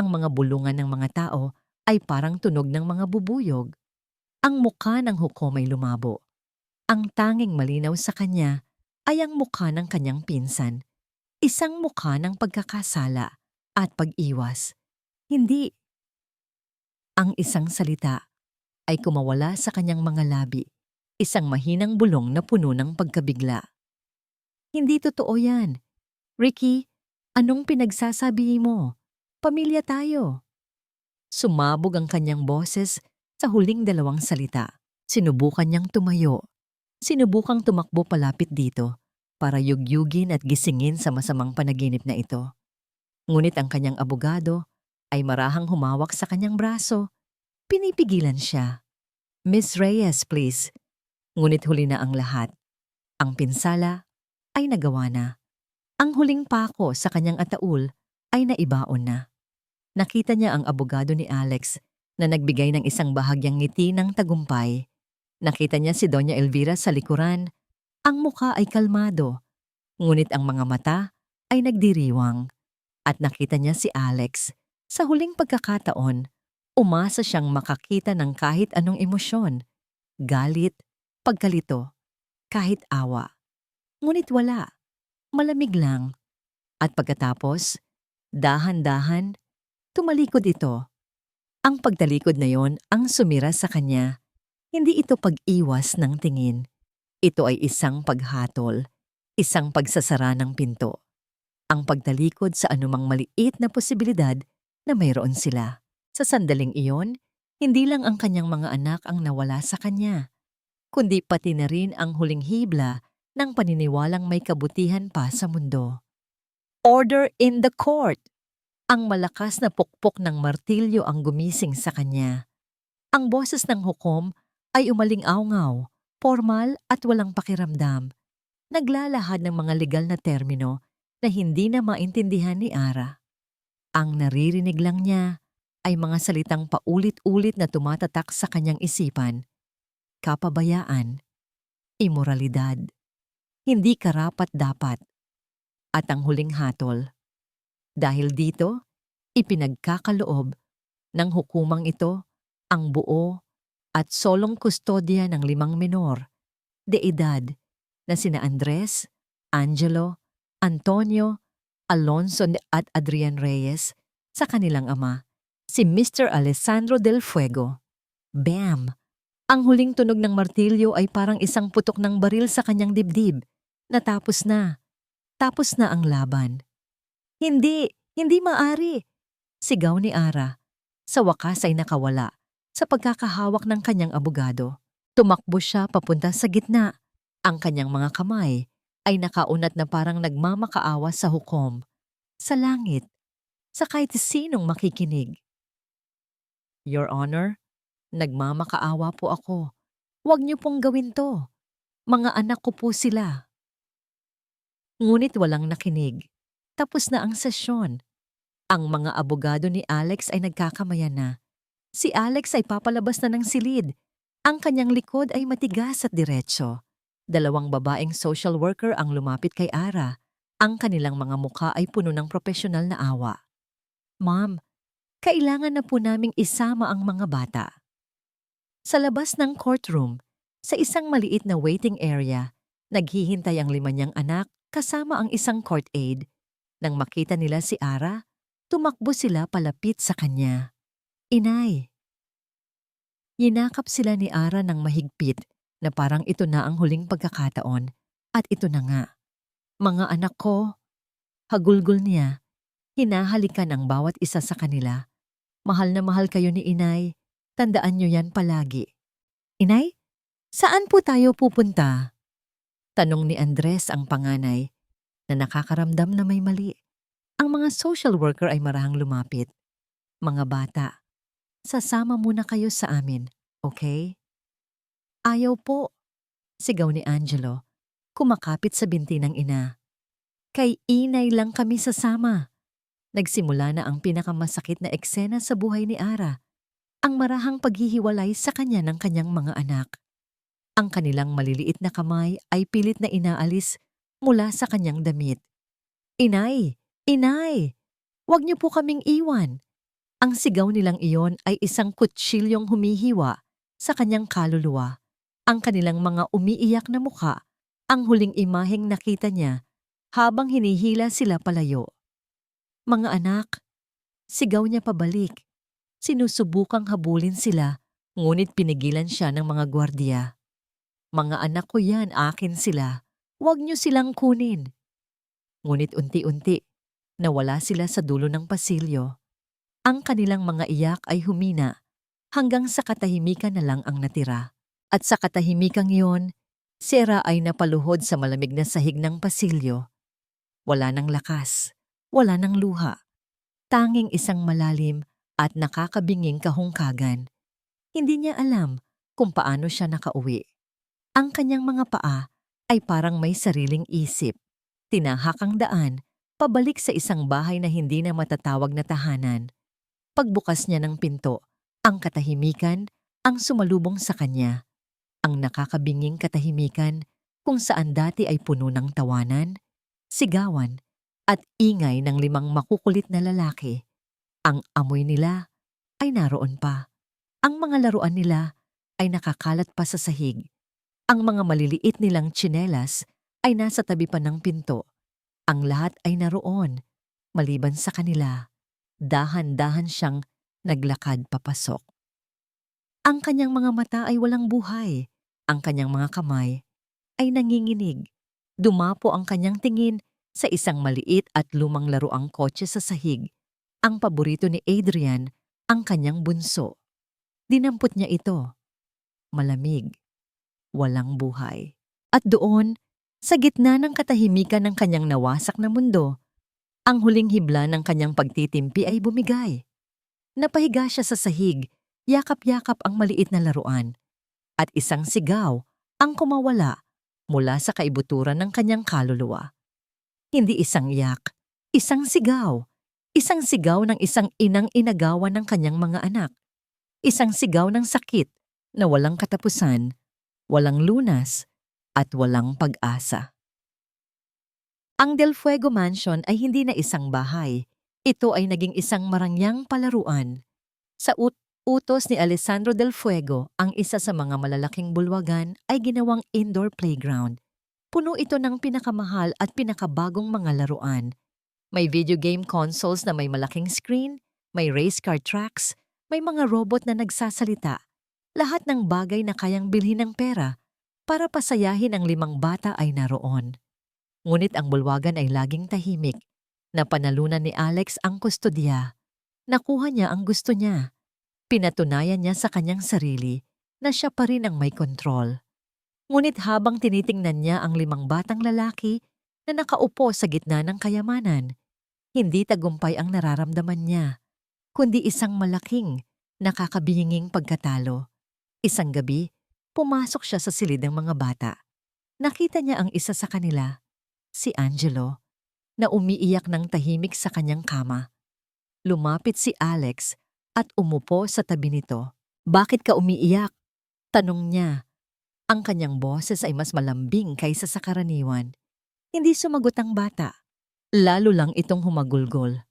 Ang mga bulungan ng mga tao ay parang tunog ng mga bubuyog. Ang mukha ng hukom ay lumabo. Ang tanging malinaw sa kanya ay ang mukha ng kanyang pinsan. Isang mukha ng pagkakasala at pag-iwas. Hindi. Ang isang salita ay kumawala sa kanyang mga labi. Isang mahinang bulong na puno ng pagkabigla. Hindi totoo yan. Ricky, anong pinagsasabi mo? Pamilya tayo. Sumabog ang kanyang boses sa huling dalawang salita. Sinubukan niyang tumayo. Sinubukang tumakbo palapit dito para yugyugin at gisingin sa masamang panaginip na ito. Ngunit ang kanyang abogado ay marahang humawak sa kanyang braso. Pinipigilan siya. Miss Reyes, please. Ngunit huli na ang lahat. Ang pinsala ay nagawa na. Ang huling pako sa kanyang ataul ay naibaon na. Nakita niya ang abogado ni Alex na nagbigay ng isang bahagyang ngiti ng tagumpay. Nakita niya si Doña Elvira sa likuran. Ang mukha ay kalmado, ngunit ang mga mata ay nagdiriwang. At nakita niya si Alex. Sa huling pagkakataon, umasa siyang makakita ng kahit anong emosyon. Galit, pagkalito, kahit awa. Ngunit wala. Malamig lang. At pagkatapos, dahan-dahan, tumalikod ito. Ang pagtalikod na yon ang sumira sa kanya. Hindi ito pag-iwas ng tingin. Ito ay isang paghatol, isang pagsasara ng pinto. Ang pagtalikod sa anumang maliit na posibilidad na mayroon sila. Sa sandaling iyon, hindi lang ang kanyang mga anak ang nawala sa kanya, kundi pati na rin ang huling hibla ng paniniwalang may kabutihan pa sa mundo. Order in the court! Ang malakas na pukpok ng martilyo ang gumising sa kanya. Ang boses ng hukom ay umaling-awngaw, formal at walang pakiramdam. Naglalahad ng mga legal na termino na hindi na maintindihan ni Ara. Ang naririnig lang niya ay mga salitang paulit-ulit na tumatatak sa kanyang isipan. Kapabayaan, imoralidad, hindi karapat-dapat, at ang huling hatol. Dahil dito, ipinagkakaloob ng hukumang ito ang buo at solong kustodya ng 5 menor de edad na sina Andres, Angelo, Antonio, Alonso at Adrian Reyes sa kanilang ama, si Mr. Alessandro Del Fuego. Bam! Ang huling tunog ng martilyo ay parang isang putok ng baril sa kanyang dibdib. Natapos na. Tapos na ang laban. Hindi! Hindi maari! Sigaw ni Ara. Sa wakas ay nakawala sa pagkakahawak ng kanyang abogado. Tumakbo siya papunta sa gitna. Ang kanyang mga kamay ay nakaunat na parang nagmamakaawa sa hukom, sa langit, sa kahit sinong makikinig. Your Honor, nagmamakaawa po ako. Huwag niyo pong gawin to. Mga anak ko po sila. Ngunit walang nakinig. Tapos na ang sesyon. Ang mga abogado ni Alex ay nagkakamayan na. Si Alex ay papalabas na ng silid. Ang kanyang likod ay matigas at diretso. 2 babaeng social worker ang lumapit kay Ara. Ang kanilang mga mukha ay puno ng profesional na awa. Ma'am, kailangan na po naming isama ang mga bata. Sa labas ng courtroom, sa isang maliit na waiting area, naghihintay ang 5 niyang anak kasama ang isang court aide. Nang makita nila si Ara, tumakbo sila palapit sa kanya. Inay! Yinakap sila ni Ara ng mahigpit na parang ito na ang huling pagkakataon. At ito na nga. Mga anak ko, hagulgol niya, hinahalikan ang bawat isa sa kanila. Mahal na mahal kayo ni Inay. Tandaan niyo yan palagi. Inay, saan po tayo pupunta? Tanong ni Andres ang panganay na nakakaramdam na may mali. Ang mga social worker ay marahang lumapit. Mga bata, sasama muna kayo sa amin, okay? Ayaw po, sigaw ni Angelo, kumakapit sa binti ng ina. Kay Inay lang kami sasama. Nagsimula na ang pinakamasakit na eksena sa buhay ni Ara, ang marahang paghihiwalay sa kanya ng kanyang mga anak. Ang kanilang maliliit na kamay ay pilit na inaalis mula sa kanyang damit. "Inay! Inay! Huwag niyo po kaming iwan!" Ang sigaw nilang iyon ay isang kutsilyong humihiwa sa kanyang kaluluwa. Ang kanilang mga umiiyak na mukha, ang huling imaheng nakita niya habang hinihila sila palayo. "Mga anak," sigaw niya pabalik. Sinusubukang habulin sila, ngunit pinigilan siya ng mga gwardiya. "Mga anak ko yan, akin sila. Huwag niyo silang kunin." Ngunit unti-unti, nawala sila sa dulo ng pasilyo. Ang kanilang mga iyak ay humina hanggang sa katahimikan na lang ang natira. At sa katahimikang iyon, si Era ay napaluhod sa malamig na sahig ng pasilyo. Wala ng lakas, wala ng luha. Tanging isang malalim at nakakabinging kahungkagan. Hindi niya alam kung paano siya nakauwi. Ang kanyang mga paa ay parang may sariling isip. Tinahak ang daan, pabalik sa isang bahay na hindi na matatawag na tahanan. Pagbukas niya ng pinto, ang katahimikan ang sumalubong sa kanya. Ang nakakabinging katahimikan kung saan dati ay puno ng tawanan, sigawan, at ingay ng 5 makukulit na lalaki. Ang amoy nila ay naroon pa. Ang mga laruan nila ay nakakalat pa sa sahig. Ang mga maliliit nilang tsinelas ay nasa tabi pa ng pinto. Ang lahat ay naroon, maliban sa kanila. Dahan-dahan siyang naglakad papasok. Ang kanyang mga mata ay walang buhay. Ang kanyang mga kamay ay nanginginig. Dumapo ang kanyang tingin sa isang maliit at lumang laruang kotse sa sahig. Ang paborito ni Adrian, ang kanyang bunso. Dinampot niya ito. Malamig. Walang buhay. At doon, sa gitna ng katahimikan ng kanyang nawasak na mundo, ang huling hibla ng kanyang pagtitimpi ay bumigay. Napahiga siya sa sahig, yakap-yakap ang maliit na laruan. At isang sigaw ang kumawala mula sa kaibuturan ng kanyang kaluluwa. Hindi isang iyak, isang sigaw. Isang sigaw ng isang inang inagawan ng kanyang mga anak. Isang sigaw ng sakit na walang katapusan, walang lunas, at walang pag-asa. Ang Del Fuego Mansion ay hindi na isang bahay. Ito ay naging isang marangyang palaruan. Sa utos ni Alessandro Del Fuego, ang isa sa mga malalaking bulwagan ay ginawang indoor playground. Puno ito ng pinakamahal at pinakabagong mga laruan. May video game consoles na may malaking screen, may race car tracks, may mga robot na nagsasalita. Lahat ng bagay na kayang bilhin ng pera para pasayahin ang 5 bata ay naroon. Ngunit ang bulwagan ay laging tahimik. Napanalunan ni Alex ang kustodya. Nakuha niya ang gusto niya. Pinatunayan niya sa kanyang sarili na siya pa rin ang may kontrol. Ngunit habang tinitingnan niya ang 5 batang lalaki na nakaupo sa gitna ng kayamanan, hindi tagumpay ang nararamdaman niya, kundi isang malaking, nakakabinging pagkatalo. Isang gabi, pumasok siya sa silid ng mga bata. Nakita niya ang isa sa kanila, si Angelo, na umiiyak ng tahimik sa kanyang kama. Lumapit si Alex at umupo sa tabi nito. "Bakit ka umiiyak?" tanong niya. Ang kanyang boses ay mas malambing kaysa sa karaniwan. Hindi sumagot ang bata. Lalo lang itong humagulgol.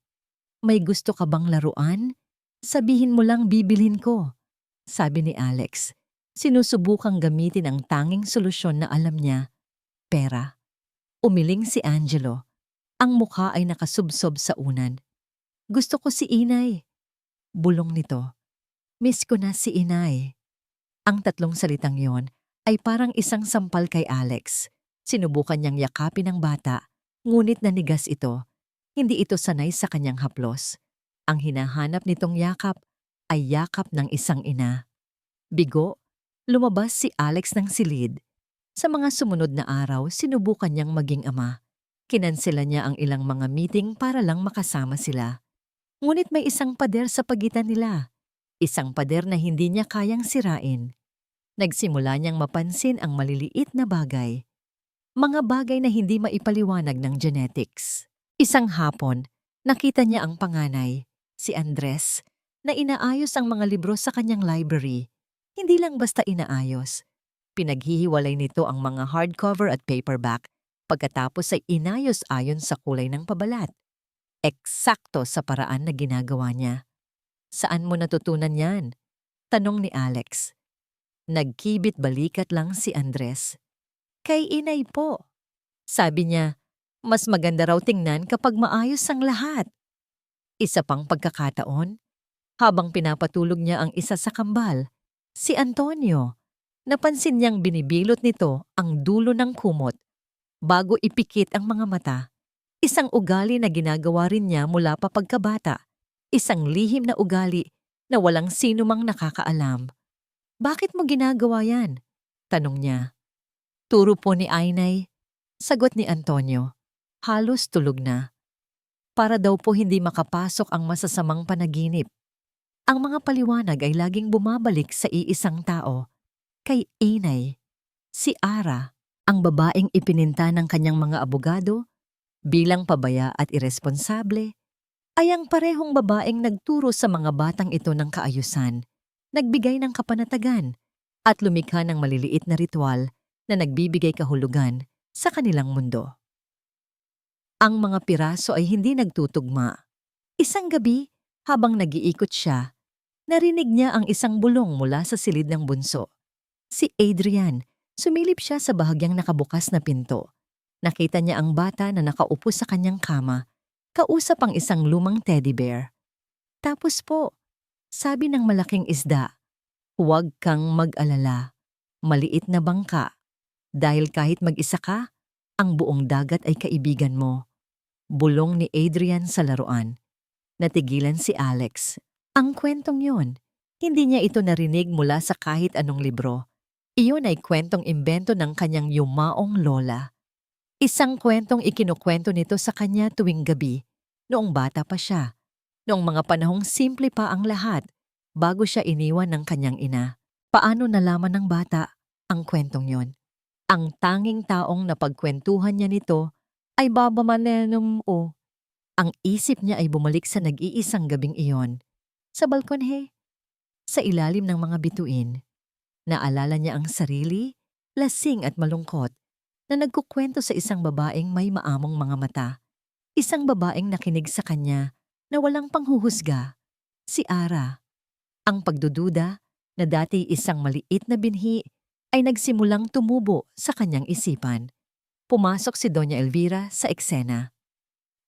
"May gusto ka bang laruan? Sabihin mo lang bibilhin ko," sabi ni Alex. Sinusubukang gamitin ang tanging solusyon na alam niya, pera. Umiling si Angelo. Ang mukha ay nakasubsob sa unan. "Gusto ko si Inay." Bulong nito. "Miss ko na si Inay." Ang 3 salitang yon ay parang isang sampal kay Alex. Sinubukan niyang yakapin ang bata, ngunit nanigas ito. Hindi ito sanay sa kanyang haplos. Ang hinahanap nitong yakap ay yakap ng isang ina. Bigo, lumabas si Alex ng silid. Sa mga sumunod na araw, sinubukan niyang maging ama. Kinansela niya ang ilang mga meeting para lang makasama sila. Ngunit may isang pader sa pagitan nila. Isang pader na hindi niya kayang sirain. Nagsimula niyang mapansin ang maliliit na bagay. Mga bagay na hindi maipaliwanag ng genetics. Isang hapon, nakita niya ang panganay, si Andres, na inaayos ang mga libro sa kanyang library. Hindi lang basta inaayos. Pinaghihiwalay nito ang mga hardcover at paperback pagkatapos ay inayos ayon sa kulay ng pabalat. Eksakto sa paraan na ginagawa niya. Saan mo natutunan yan? Tanong ni Alex. Nagkibit balikat lang si Andres. Kay inay po. Sabi niya, mas maganda raw tingnan kapag maayos ang lahat. Isa pang pagkakataon, habang pinapatulog niya ang isa sa kambal, si Antonio, napansin niyang binibilot nito ang dulo ng kumot bago ipikit ang mga mata. Isang ugali na ginagawa rin niya mula pa pagkabata. Isang lihim na ugali na walang sino mang nakakaalam. Bakit mo ginagawa yan? Tanong niya. Turo po ni Ainay. Sagot ni Antonio. Halos tulog na. Para daw po hindi makapasok ang masasamang panaginip. Ang mga paliwanag ay laging bumabalik sa iisang tao. Kay Ainay, si Ara, ang babaeng ipininta ng kanyang mga abogado, bilang pabaya at iresponsable, ay ang parehong babaeng nagturo sa mga batang ito ng kaayusan, nagbigay ng kapanatagan, at lumikha ng maliliit na ritual na nagbibigay kahulugan sa kanilang mundo. Ang mga piraso ay hindi nagtutugma. Isang gabi, habang nag-iikot siya, narinig niya ang isang bulong mula sa silid ng bunso. Si Adrian, sumilip siya sa bahagyang nakabukas na pinto. Nakita niya ang bata na nakaupo sa kanyang kama, kausap ang isang lumang teddy bear. Tapos po, sabi ng malaking isda, huwag kang mag-alala, maliit na bangka, dahil kahit mag-isa ka, ang buong dagat ay kaibigan mo. Bulong ni Adrian sa laruan. Natigilan si Alex. Ang kwentong yon, hindi niya ito narinig mula sa kahit anong libro. Iyon ay kwentong imbento ng kanyang yumaong lola. Isang kwentong ikinukwento nito sa kanya tuwing gabi, noong bata pa siya, noong mga panahong simple pa ang lahat, bago siya iniwan ng kanyang ina. Paano nalaman ng bata ang kwentong yon? Ang tanging taong napagkwentuhan niya nito ay Baba Manenum o. Ang isip niya ay bumalik sa nag-iisang gabing iyon. Sa balkonhe, sa ilalim ng mga bituin, naalala niya ang sarili, lasing at malungkot, na nagkukwento sa isang babaeng may maamong mga mata. Isang babaeng nakinig sa kanya na walang panghuhusga. Si Ara. Ang pagdududa na dati isang maliit na binhi ay nagsimulang tumubo sa kanyang isipan. Pumasok si Doña Elvira sa eksena.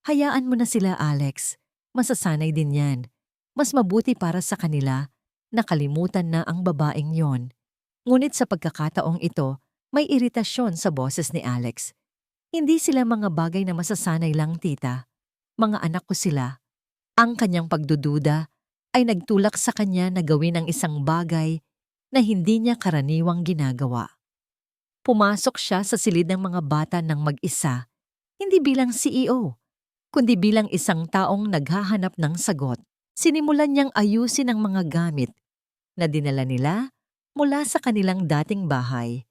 Hayaan mo na sila, Alex. Masasanay din yan. Mas mabuti para sa kanila na kalimutan na ang babaeng yon. Ngunit sa pagkakataong ito, may iritasyon sa boses ni Alex. Hindi sila mga bagay na masasanay lang, tita. Mga anak ko sila. Ang kanyang pagdududa ay nagtulak sa kanya na gawin ang isang bagay na hindi niya karaniwang ginagawa. Pumasok siya sa silid ng mga bata ng mag-isa, hindi bilang CEO, kundi bilang isang taong naghahanap ng sagot. Sinimulan niyang ayusin ang mga gamit na dinala nila mula sa kanilang dating bahay.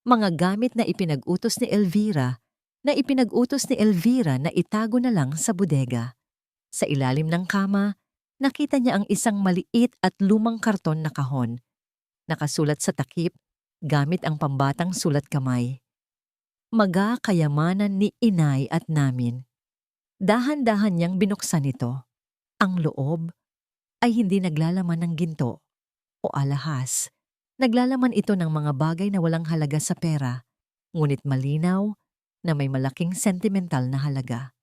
Mga gamit na ipinag-utos ni Elvira na itago na lang sa bodega. Sa ilalim ng kama, nakita niya ang isang maliit at lumang karton na kahon. Nakasulat sa takip, gamit ang pambatang sulat kamay. Maga kayamanan ni inay at namin. Dahan-dahan niyang binuksan ito. Ang loob ay hindi naglalaman ng ginto o alahas. Naglalaman ito ng mga bagay na walang halaga sa pera, ngunit malinaw na may malaking sentimental na halaga.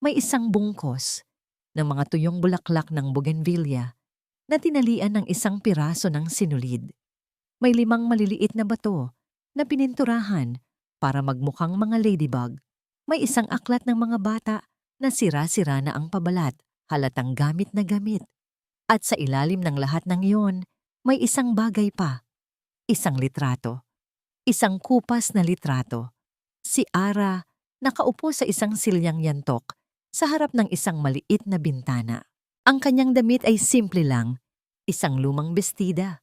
May isang bungkos ng mga tuyong bulaklak ng bougainvillea na tinalian ng isang piraso ng sinulid. May 5 maliliit na bato na pininturahan para magmukhang mga ladybug. May isang aklat ng mga bata na sira-sira na ang pabalat, halatang gamit na gamit. At sa ilalim ng lahat ng iyon, may isang bagay pa. Isang litrato. Isang kupas na litrato. Si Ara nakaupo sa isang silyang yantok sa harap ng isang maliit na bintana. Ang kanyang damit ay simple lang, isang lumang bestida.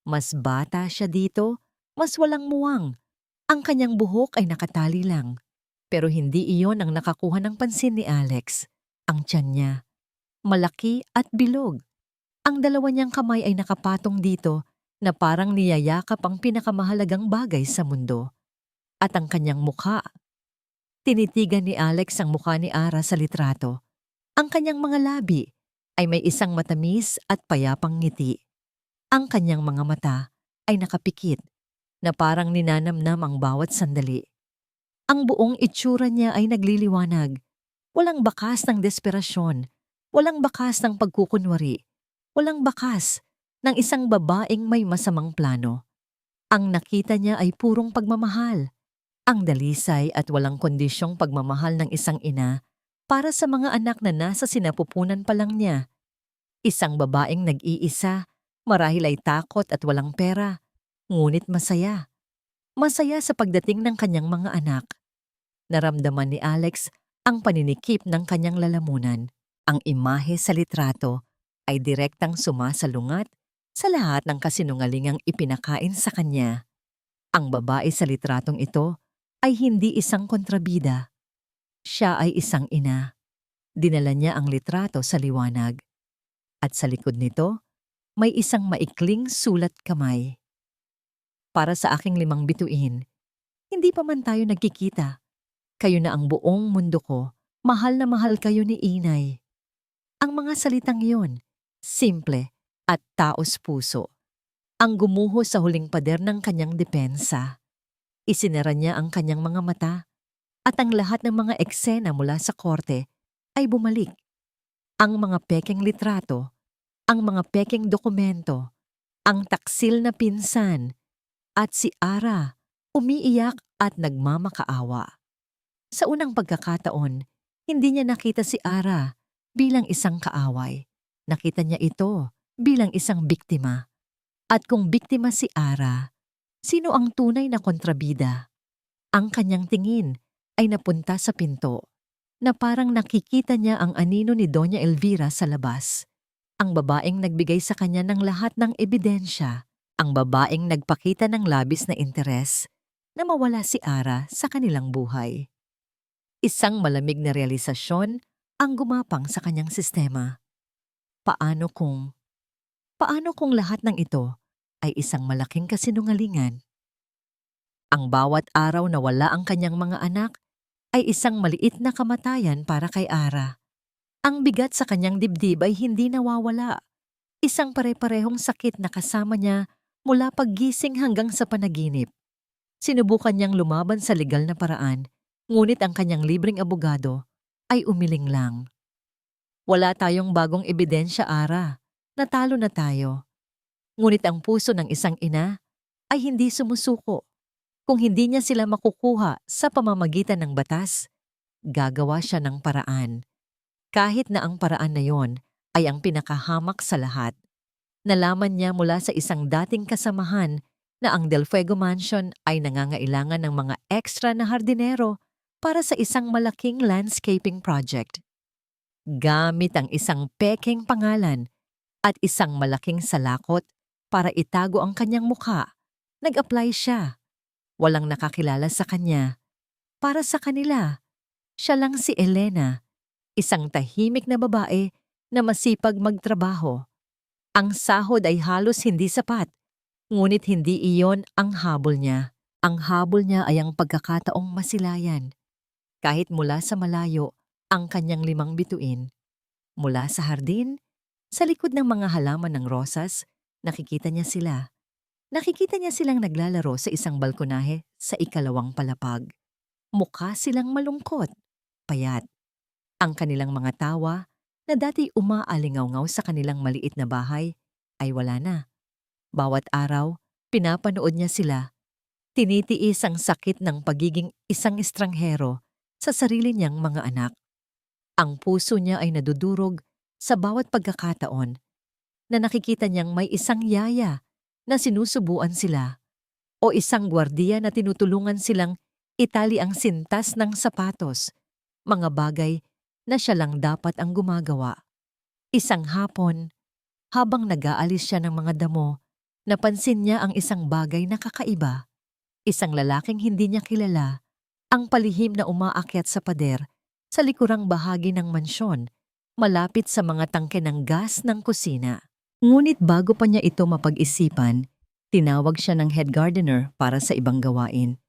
Mas bata siya dito, mas walang muwang. Ang kanyang buhok ay nakatali lang. Pero hindi iyon ang nakakuha ng pansin ni Alex. Ang tiyan niya, malaki at bilog. Ang dalawa niyang kamay ay nakapatong dito na parang niyayakap ang pinakamahalagang bagay sa mundo. At ang kanyang mukha. Tinitigan ni Alex ang mukha ni Ara sa litrato. Ang kanyang mga labi ay may isang matamis at payapang ngiti. Ang kanyang mga mata ay nakapikit na parang ninanamnam ang bawat sandali. Ang buong itsura niya ay nagliliwanag. Walang bakas ng desperasyon, walang bakas ng pagkukunwari, walang bakas ng isang babaeng may masamang plano. Ang nakita niya ay purong pagmamahal. Ang dalisay at walang kondisyong pagmamahal ng isang ina para sa mga anak na nasa sinapupunan pa lang niya. Isang babaeng nag-iisa, marahil ay takot at walang pera, ngunit masaya. Masaya sa pagdating ng kanyang mga anak. Naramdaman ni Alex ang paninikip ng kanyang lalamunan. Ang imahe sa litrato ay direktang sumasalungat sa lahat ng kasinungalingang ipinakain sa kanya. Ang babae sa litratong ito ay hindi isang kontrabida. Siya ay isang ina. Dinala niya ang litrato sa liwanag. At sa likod nito, may isang maikling sulat kamay. Para sa aking 5 bituin, hindi pa man tayo nagkikita. Kayo na ang buong mundo ko, mahal na mahal kayo ni Inay. Ang mga salitang iyon, simple at taos puso. Ang gumuho sa huling pader ng kanyang depensa. Isinara niya ang kanyang mga mata at ang lahat ng mga eksena mula sa korte ay bumalik. Ang mga pekeng litrato, ang mga pekeng dokumento, ang taksil na pinsan, at si Ara, umiiyak at nagmamakaawa. Sa unang pagkakataon, hindi niya nakita si Ara bilang isang kaaway. Nakita niya ito bilang isang biktima. At kung biktima si Ara, sino ang tunay na kontrabida? Ang kanyang tingin ay napunta sa pinto, na parang nakikita niya ang anino ni Doña Elvira sa labas. Ang babaeng nagbigay sa kanya ng lahat ng ebidensya. Ang babaeng nagpakita ng labis na interes na mawala si Ara sa kanilang buhay. Isang malamig na realisasyon ang gumapang sa kanyang sistema. Paano kung lahat ng ito ay isang malaking kasinungalingan? Ang bawat araw na wala ang kanyang mga anak ay isang maliit na kamatayan para kay Ara. Ang bigat sa kanyang dibdib ay hindi nawawala. Isang pare-parehong sakit na kasama niya mula paggising hanggang sa panaginip. Sinubukan niyang lumaban sa legal na paraan, ngunit ang kanyang libreng abogado ay umiling lang. Wala tayong bagong ebidensya, Ara. Natalo na tayo. Ngunit ang puso ng isang ina ay hindi sumusuko. Kung hindi niya sila makukuha sa pamamagitan ng batas, gagawa siya ng paraan. Kahit na ang paraan na yon ay ang pinakahamak sa lahat. Nalaman niya mula sa isang dating kasamahan na ang Del Fuego Mansion ay nangangailangan ng mga extra na hardinero para sa isang malaking landscaping project. Gamit ang isang pekeng pangalan at isang malaking salakot para itago ang kanyang mukha, nag-apply siya. Walang nakakilala sa kanya. Para sa kanila, siya lang si Elena, isang tahimik na babae na masipag magtrabaho. Ang sahod ay halos hindi sapat, ngunit hindi iyon ang habol niya. Ang habol niya ay ang pagkakataong masilayan. Kahit mula sa malayo ang kanyang 5 bituin. Mula sa hardin, sa likod ng mga halaman ng rosas, nakikita niya sila. Nakikita niya silang naglalaro sa isang balkonahe sa 2 palapag. Mukha silang malungkot, payat. Ang kanilang mga tawa na dati umaalingaw-ngaw sa kanilang maliit na bahay ay wala na. Bawat araw, pinapanood niya sila. Tinitiis ang sakit ng pagiging isang estranghero sa sarili niyang mga anak. Ang puso niya ay nadudurog sa bawat pagkakataon na nakikita niyang may isang yaya na sinusubuan sila o isang gwardiya na tinutulungan silang itali ang sintas ng sapatos, mga bagay na siya lang dapat ang gumagawa. Isang hapon, habang nag-aalis siya ng mga damo, napansin niya ang isang bagay na kakaiba. Isang lalaking hindi niya kilala, ang palihim na umaakyat sa pader sa likurang bahagi ng mansyon, malapit sa mga tangke ng gas ng kusina. Ngunit bago pa niya ito mapag-isipan, Tinawag siya ng head gardener para sa ibang gawain.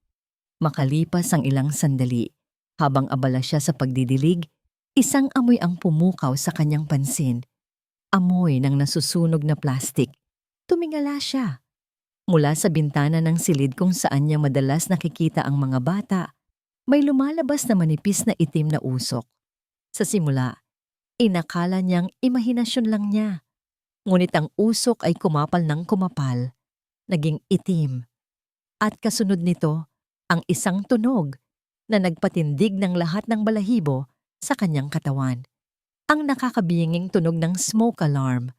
Makalipas ang ilang sandali, habang abala siya sa pagdidilig, isang amoy ang pumukaw sa kanyang pansin. Amoy ng nasusunog na plastik. Tumingala siya. Mula sa bintana ng silid kung saan niya madalas nakikita ang mga bata, may lumalabas na manipis na itim na usok. Sa simula, inakala niyang imahinasyon lang niya. Ngunit ang usok ay kumapal ng kumapal, naging itim. At kasunod nito, ang isang tunog na nagpatindig ng lahat ng balahibo sa kanyang katawan. Ang nakakabiyinging tunog ng smoke alarm.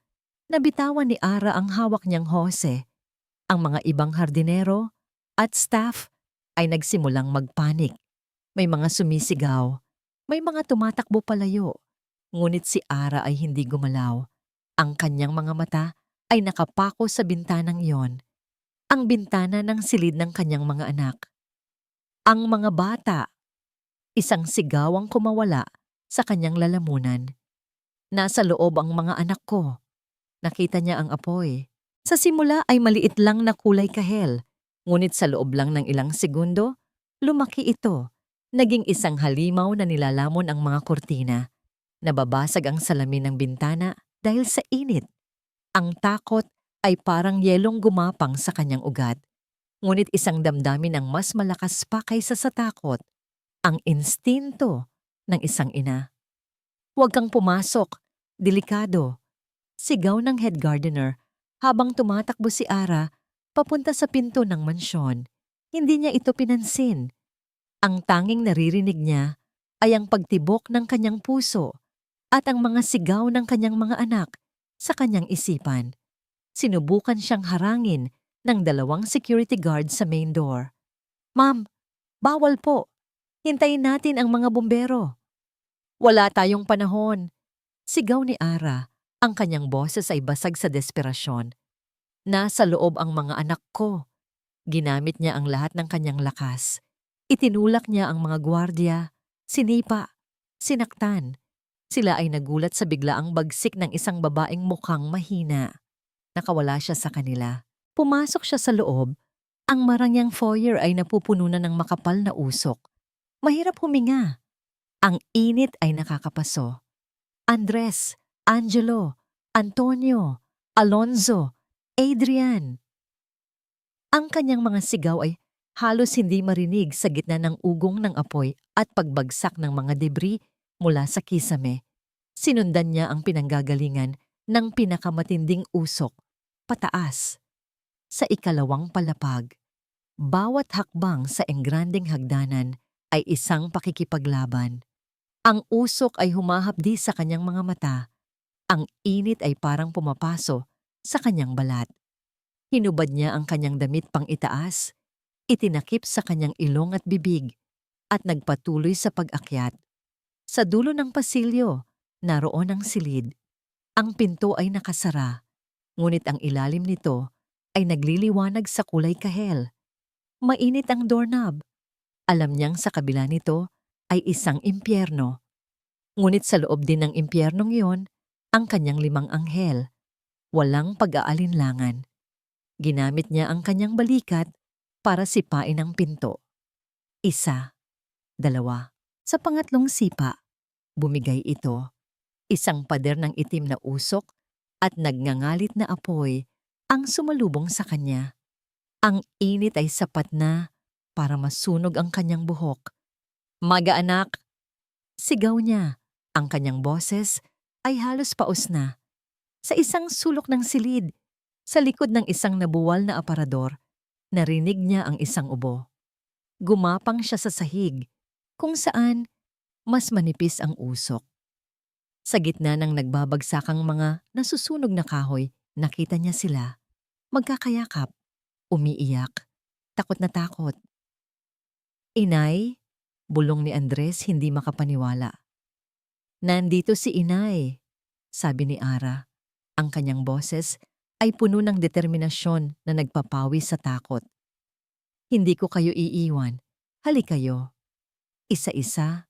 Nabitawan ni Ara ang hawak niyang hose. Ang mga ibang hardinero at staff ay nagsimulang magpanik. May mga sumisigaw, may mga tumatakbo palayo. Ngunit si Ara ay hindi gumalaw. Ang kanyang mga mata ay nakapako sa bintanang iyon. Ang bintana ng silid ng kanyang mga anak. Ang mga bata. Isang sigaw ang kumawala sa kanyang lalamunan. Nasa loob ang mga anak ko. Nakita niya ang apoy. Sa simula ay maliit lang na kulay kahel, ngunit sa loob lang ng ilang segundo, lumaki ito. Naging isang halimaw na nilalamon ang mga kurtina. Nababasag ang salamin ng bintana dahil sa init. Ang takot ay parang yelong gumapang sa kanyang ugat. Ngunit isang damdamin ang mas malakas pa kaysa sa takot. Ang instinto ng isang ina. Huwag kang pumasok. Delikado. Sigaw ng head gardener habang tumatakbo si Ara papunta sa pinto ng mansyon. Hindi niya ito pinansin. Ang tanging naririnig niya ay ang pagtibok ng kanyang puso at ang mga sigaw ng kanyang mga anak sa kanyang isipan. Sinubukan siyang harangin ng 2 security guard sa main door. "Ma'am, bawal po. Hintayin natin ang mga bumbero." "Wala tayong panahon." Sigaw ni Ara. Ang kanyang boses ay basag sa desperasyon. Nasa loob ang mga anak ko. Ginamit niya ang lahat ng kanyang lakas. Itinulak niya ang mga gwardiya, sinipa, sinaktan. Sila ay nagulat sa biglaang bagsik ng isang babaeng mukhang mahina. Nakawala siya sa kanila. Pumasok siya sa loob. Ang marangyang foyer ay napupuno na ng makapal na usok. Mahirap huminga. Ang init ay nakakapaso. Andres, Angelo, Antonio, Alonzo, Adrian. Ang kanyang mga sigaw ay halos hindi marinig sa gitna ng ugong ng apoy at pagbagsak ng mga debris mula sa kisame. Sinundan niya ang pinanggagalingan ng pinakamatinding usok, pataas. Sa ikalawang palapag, bawat hakbang sa engranding hagdanan ay isang pakikipaglaban. Ang usok ay humahapdi sa kanyang mga mata. Ang init ay parang pumapaso sa kanyang balat. Hinubad niya ang kanyang damit pang itaas, itinakip sa kanyang ilong at bibig, at nagpatuloy sa pag-akyat. Sa dulo ng pasilyo, naroon ang silid. Ang pinto ay nakasara, ngunit ang ilalim nito ay nagliliwanag sa kulay kahel. Mainit ang doorknob. Alam niyang sa kabila nito ay isang impyerno. Ngunit sa loob din ng impyernong iyon, ang kanyang 5 anghel. Walang pag-aalinlangan. Ginamit niya ang kanyang balikat para sipain ang pinto. 1, 2. Sa pangatlong sipa, bumigay ito. Isang pader ng itim na usok at nagngangalit na apoy ang sumalubong sa kanya. Ang init ay sapat na para masunog ang kanyang buhok. "Mag-anak!" Sigaw niya. Ang kanyang boses ay halos paos na. Sa isang sulok ng silid, sa likod ng isang nabuwal na aparador, narinig niya ang isang ubo. Gumapang siya sa sahig, kung saan mas manipis ang usok. Sa gitna ng nagbabagsakang mga nasusunog na kahoy, nakita niya sila. Magkakayakap, umiiyak, takot na takot. "Inay?" Bulong ni Andres hindi makapaniwala. "Nandito si Inay," sabi ni Ara. Ang kanyang boses ay puno ng determinasyon na nagpapawi sa takot. "Hindi ko kayo iiwan. Halik kayo." Isa-isa,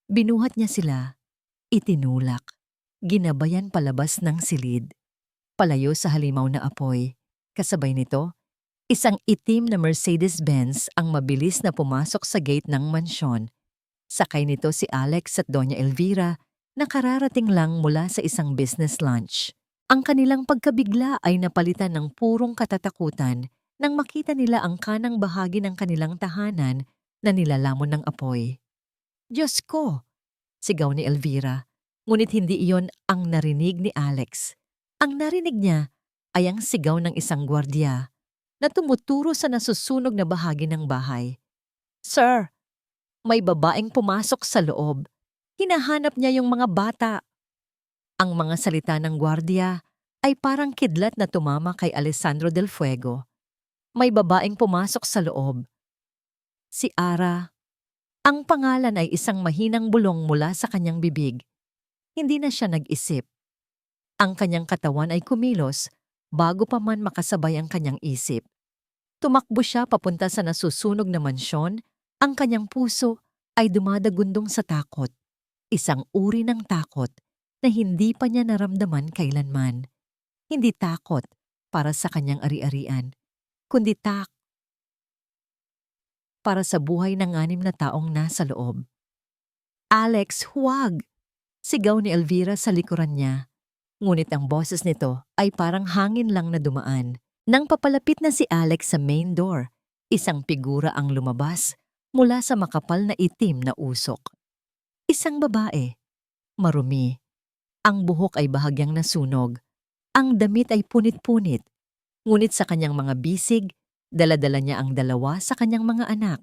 binuhat niya sila, itinulak, ginabayan palabas ng silid, palayo sa halimaw na apoy. Kasabay nito, Isang itim na Mercedes-Benz ang mabilis na pumasok sa gate ng mansyon. Sakay nito si Alex at Doña Elvira na kararating lang mula sa isang business lunch. Ang kanilang pagkabigla ay napalitan ng purong katatakutan nang makita nila ang kanang bahagi ng kanilang tahanan na nilalamon ng apoy. Diyos ko! Sigaw ni Elvira, ngunit hindi iyon ang narinig ni Alex. Ang narinig niya ay ang sigaw ng isang gwardiya na tumuturo sa nasusunog na bahagi ng bahay. Sir, may babaeng pumasok sa loob. Hinahanap niya yung mga bata. Ang mga salita ng gwardiya ay parang kidlat na tumama kay Alessandro del Fuego. May babaeng pumasok sa loob. Si Ara. Ang pangalan ay isang mahinang bulong mula sa kanyang bibig. Hindi na siya nag-isip. Ang kanyang katawan ay kumilos bago pa man makasabay ang kanyang isip. Tumakbo siya papunta sa nasusunog na mansyon. Ang kanyang puso ay dumadagundong sa takot. Isang uri ng takot na hindi pa niya naramdaman kailanman. Hindi takot para sa kanyang ari-arian, kundi para sa buhay ng 6 na taong nasa loob. Alex, huwag! Sigaw ni Elvira sa likuran niya. Ngunit ang boses nito ay parang hangin lang na dumaan. Nang papalapit na si Alex sa main door, isang figura ang lumabas mula sa makapal na itim na usok. Isang babae. Marumi. Ang buhok ay bahagyang nasunog. Ang damit ay punit-punit. Ngunit sa kanyang mga bisig, dala-dala niya ang 2 sa kanyang mga anak,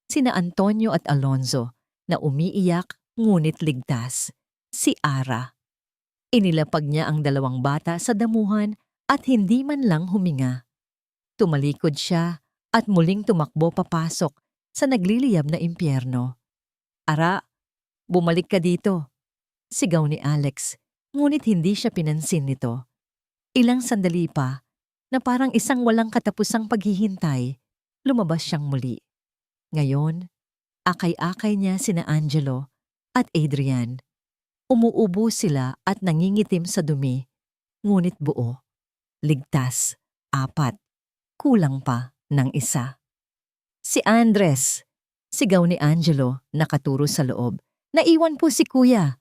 sina Antonio at Alonzo, na umiiyak ngunit ligtas. Si Ara. Inilapag niya ang 2 bata sa damuhan at hindi man lang huminga. Tumalikod siya at muling tumakbo papasok sa nagliliyab na impyerno. Ara, bumalik ka dito, sigaw ni Alex, ngunit hindi siya pinansin nito. Ilang sandali pa, na parang isang walang katapusang paghihintay, lumabas siyang muli. Ngayon, akay-akay niya sina Angelo at Adrian. Umuubo sila at nangingitim sa dumi, ngunit buo. Ligtas, 4. Kulang pa ng 1. Si Andres, sigaw ni Angelo nakaturo sa loob. Naiwan po si Kuya.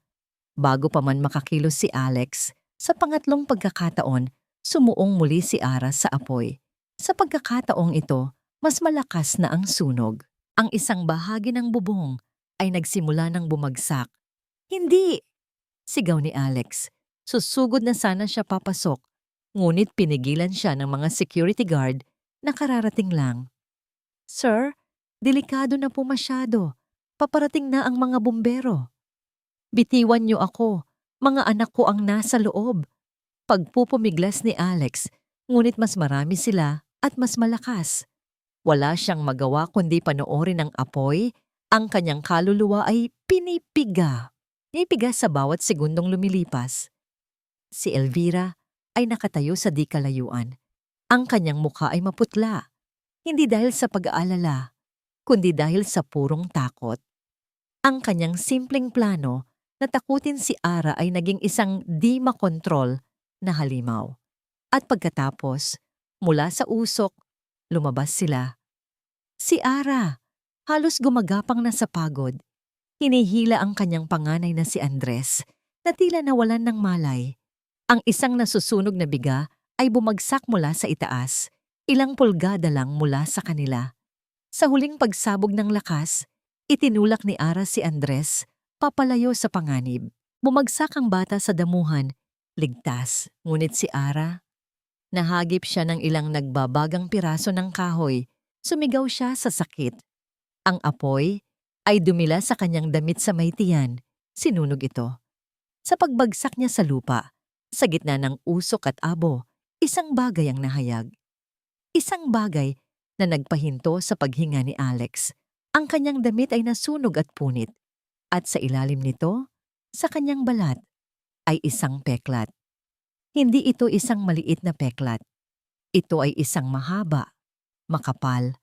Bago pa man makakilos si Alex, sa pangatlong pagkakataon, sumuong muli si Ara sa apoy. Sa pagkakataong ito, mas malakas na ang sunog. Ang isang bahagi ng bubong ay nagsimula ng bumagsak. Hindi! Sigaw ni Alex. Susugod na sana siya papasok, ngunit pinigilan siya ng mga security guard na kararating lang. Sir, delikado na po masyado. Paparating na ang mga bumbero. Bitiwan niyo ako. Mga anak ko ang nasa loob. Pagpupumiglas ni Alex, ngunit mas marami sila at mas malakas. Wala siyang magawa kundi panoorin ang apoy. Ang kanyang kaluluwa ay pinipiga. Pinipiga sa bawat segundong lumilipas. Si Elvira ay nakatayo sa di kalayuan. Ang kanyang mukha ay maputla. Hindi dahil sa pag-aalala, kundi dahil sa purong takot. Ang kanyang simpleng plano na takutin si Ara ay naging isang di makontrol na halimaw. At pagkatapos, mula sa usok, lumabas sila. Si Ara, halos gumagapang na sa pagod. Hinihila ang kanyang panganay na si Andres, na tila nawalan ng malay. Ang isang nasusunog na biga ay bumagsak mula sa itaas, ilang pulgada lang mula sa kanila. Sa huling pagsabog ng lakas, itinulak ni Ara si Andres papalayo sa panganib. Bumagsak ang bata sa damuhan, ligtas, ngunit si Ara, nahagip siya ng ilang nagbabagang piraso ng kahoy. Sumigaw siya sa sakit. Ang apoy ay dumila sa kanyang damit sa may tiyan. Sinunog ito. Sa pagbagsak niya sa lupa, sa gitna ng usok at abo, isang bagay ang nahayag. Isang bagay na nagpahinto sa paghinga ni Alex. Ang kanyang damit ay nasunog at punit. At sa ilalim nito, sa kanyang balat, ay isang peklat. Hindi ito isang maliit na peklat. Ito ay isang mahaba, makapal,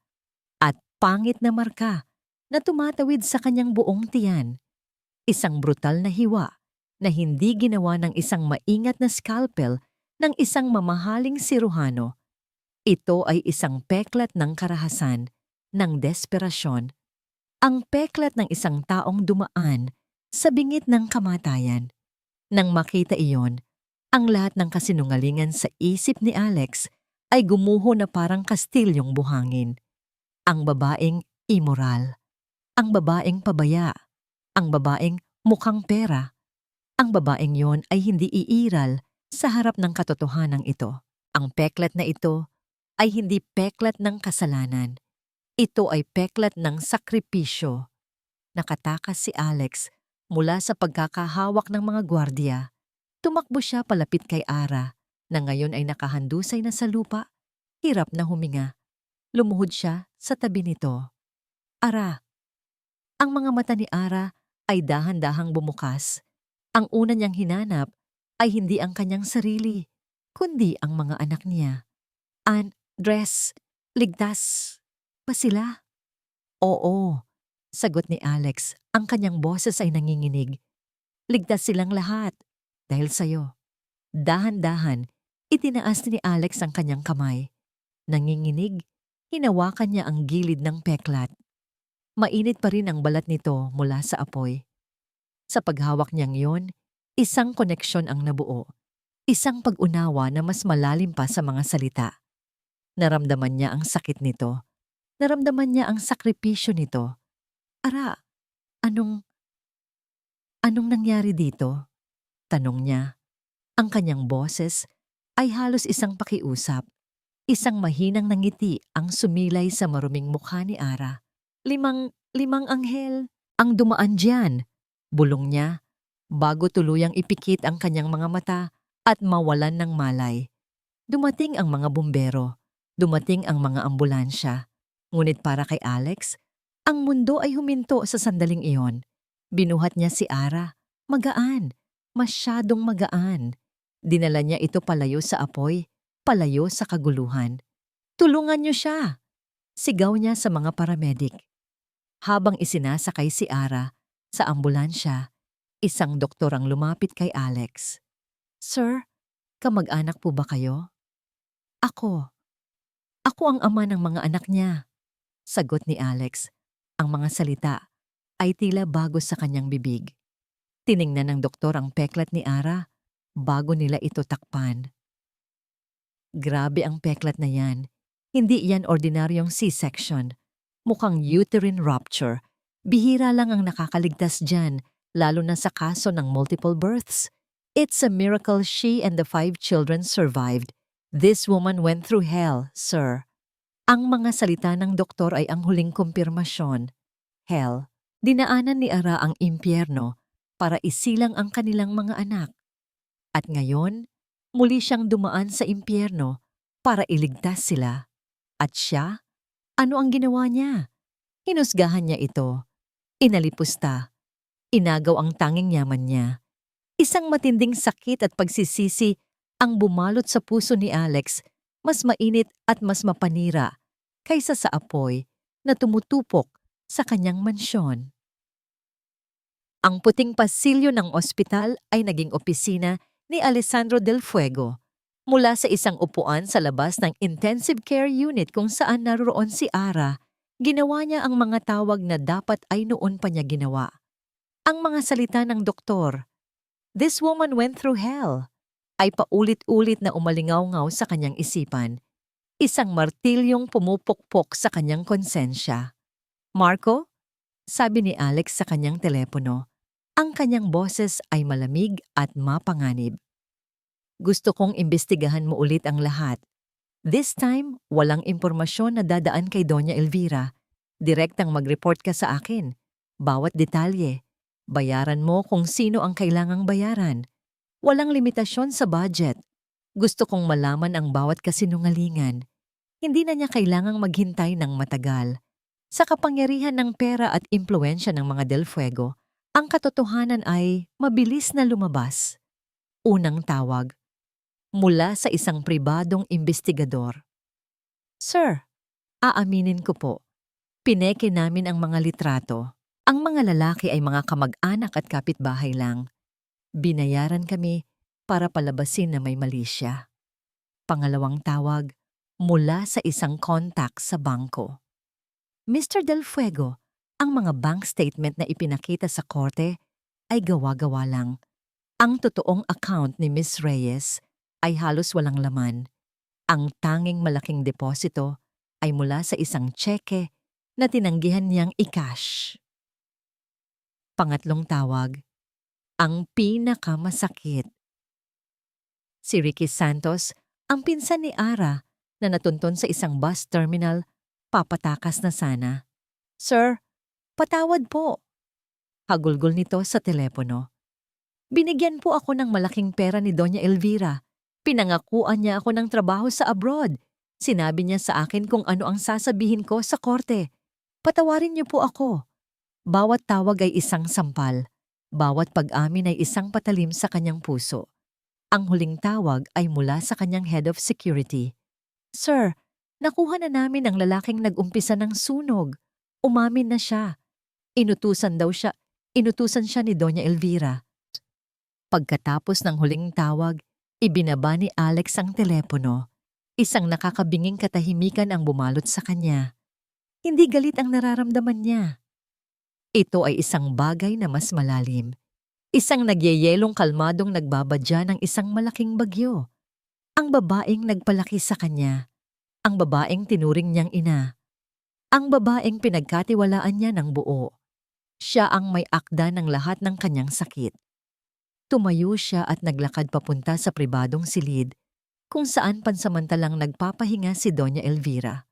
at pangit na marka na tumatawid sa kanyang buong tiyan. Isang brutal na hiwa na hindi ginawa ng isang maingat na scalpel ng isang mamahaling siruhano. Ito ay isang peklat ng karahasan, ng desperasyon, ang peklat ng isang taong dumaan sa bingit ng kamatayan. Nang makita iyon, ang lahat ng kasinungalingan sa isip ni Alex ay gumuho na parang kastilyong buhangin. Ang babaeng immoral, ang babaeng pabaya, ang babaeng mukhang pera, ang babaeng yon ay hindi iiral sa harap ng katotohanan ito. Ang peklat na ito ay hindi peklat ng kasalanan. Ito ay peklat ng sakripisyo. Nakatakas si Alex mula sa pagkakahawak ng mga gwardiya. Tumakbo siya palapit kay Ara, na ngayon ay nakahandusay na sa lupa, hirap na huminga. Lumuhod siya sa tabi nito. Ara. Ang mga mata ni Ara ay dahan-dahang bumukas. Ang una niyang hinanap ay hindi ang kanyang sarili, kundi ang mga anak niya. Andres, ligtas pa sila? Oo, sagot ni Alex. Ang kanyang boses ay nanginginig. Ligtas silang lahat dahil sa'yo. Dahan-dahan, itinaas ni Alex ang kanyang kamay. Nanginginig, hinawakan niya ang gilid ng peklat. Mainit pa rin ang balat nito mula sa apoy. Sa paghawak niyang yon, isang koneksyon ang nabuo. Isang pag-unawa na mas malalim pa sa mga salita. Naramdaman niya ang sakit nito. Naramdaman niya ang sakripisyo nito. Ara, anong nangyari dito? Tanong niya. Ang kanyang boses ay halos isang pakiusap. Isang mahinang ngiti ang sumilay sa maruming mukha ni Ara. Limang anghel ang dumaan diyan, bulong niya, bago tuluyang ipikit ang kanyang mga mata at mawalan ng malay. Dumating ang mga bumbero, dumating ang mga ambulansya. Ngunit para kay Alex, ang mundo ay huminto sa sandaling iyon. Binuhat niya si Ara, magaan, masyadong magaan. Dinala niya ito palayo sa apoy, palayo sa kaguluhan. Tulungan niyo siya! Sigaw niya sa mga paramedic. Habang isinasakay si Ara sa ambulansya, isang doktor ang lumapit kay Alex. Sir, kamag-anak po ba kayo? Ako. Ako ang ama ng mga anak niya. Sagot ni Alex. Ang mga salita ay tila bago sa kanyang bibig. Tiningnan ng doktor ang peklat ni Ara bago nila ito takpan. Grabe ang peklat na yan. Hindi yan ordinaryong C-section. Mukhang uterine rupture. Bihira lang ang nakakaligtas dyan, lalo na sa kaso ng multiple births. It's a miracle she and the 5 children survived. This woman went through hell, sir. Ang mga salita ng doktor ay ang huling kumpirmasyon. Hell, dinaanan ni Ara ang impyerno para isilang ang kanilang mga anak. At ngayon, muli siyang dumaan sa impyerno para iligtas sila. At siya? Ano ang ginawa niya? Hinusgahan niya ito. Inalipusta. Inagaw ang tanging yaman niya. Isang matinding sakit at pagsisisi ang bumalot sa puso ni Alex, mas mainit at mas mapanira kaysa sa apoy na tumutupok sa kanyang mansyon. Ang puting pasilyo ng ospital ay naging opisina ni Alessandro Del Fuego. Mula sa isang upuan sa labas ng intensive care unit kung saan naroon si Ara, ginawa niya ang mga tawag na dapat ay noon pa niya ginawa. Ang mga salita ng doktor, "This woman went through hell," ay paulit-ulit na umalingaw-ngaw sa kanyang isipan. Isang martilyong pumupukpok sa kanyang konsensya. Marco? Sabi ni Alex sa kanyang telepono. Ang kanyang boses ay malamig at mapanganib. Gusto kong imbestigahan mo ulit ang lahat. This time, walang impormasyon na dadaan kay Doña Elvira. Direktang mag-report ka sa akin. Bawat detalye. Bayaran mo kung sino ang kailangang bayaran. Walang limitasyon sa budget. Gusto kong malaman ang bawat kasinungalingan. Hindi na niya kailangang maghintay ng matagal. Sa kapangyarihan ng pera at impluensya ng mga Del Fuego, ang katotohanan ay mabilis na lumabas. Unang tawag. Mula sa isang pribadong imbestigador. Sir, aaminin ko po, pineke namin ang mga litrato. Ang mga lalaki ay mga kamag-anak at kapitbahay lang. Binayaran kami para palabasin na may mali siya. Pangalawang tawag, mula sa isang contact sa bangko. Mr. Del Fuego, ang mga bank statement na ipinakita sa korte ay gawa-gawa lang. Ang totoong account ni Miss Reyes ay halos walang laman. Ang tanging malaking deposito ay mula sa isang tseke na tinanggihan niyang i-cash. Pangatlong tawag, ang pinakamasakit. Si Ricky Santos, ang pinsan ni Ara na natunton sa isang bus terminal, papatakas na sana. "Sir, patawad po." Hagulgol nito sa telepono. "Binigyan po ako ng malaking pera ni Doña Elvira. Pinangakuan niya ako ng trabaho sa abroad. Sinabi niya sa akin kung ano ang sasabihin ko sa korte. Patawarin niyo po ako." Bawat tawag ay isang sampal. Bawat pag-amin ay isang patalim sa kanyang puso. Ang huling tawag ay mula sa kanyang head of security. "Sir, nakuha na namin ang lalaking nag-umpisa ng sunog. Umamin na siya. Inutusan siya ni Doña Elvira." Pagkatapos ng huling tawag, ibinaba ni Alex ang telepono. Isang nakakabinging katahimikan ang bumalot sa kanya. Hindi galit ang nararamdaman niya. Ito ay isang bagay na mas malalim. Isang nagyeyelong kalmadong nagbabadya ng isang malaking bagyo. Ang babaeng nagpalaki sa kanya. Ang babaeng tinuring niyang ina. Ang babaeng pinagkatiwalaan niya ng buo. Siya ang may akda ng lahat ng kanyang sakit. Tumayo siya at naglakad papunta sa pribadong silid kung saan pansamantalang nagpapahinga si Doña Elvira.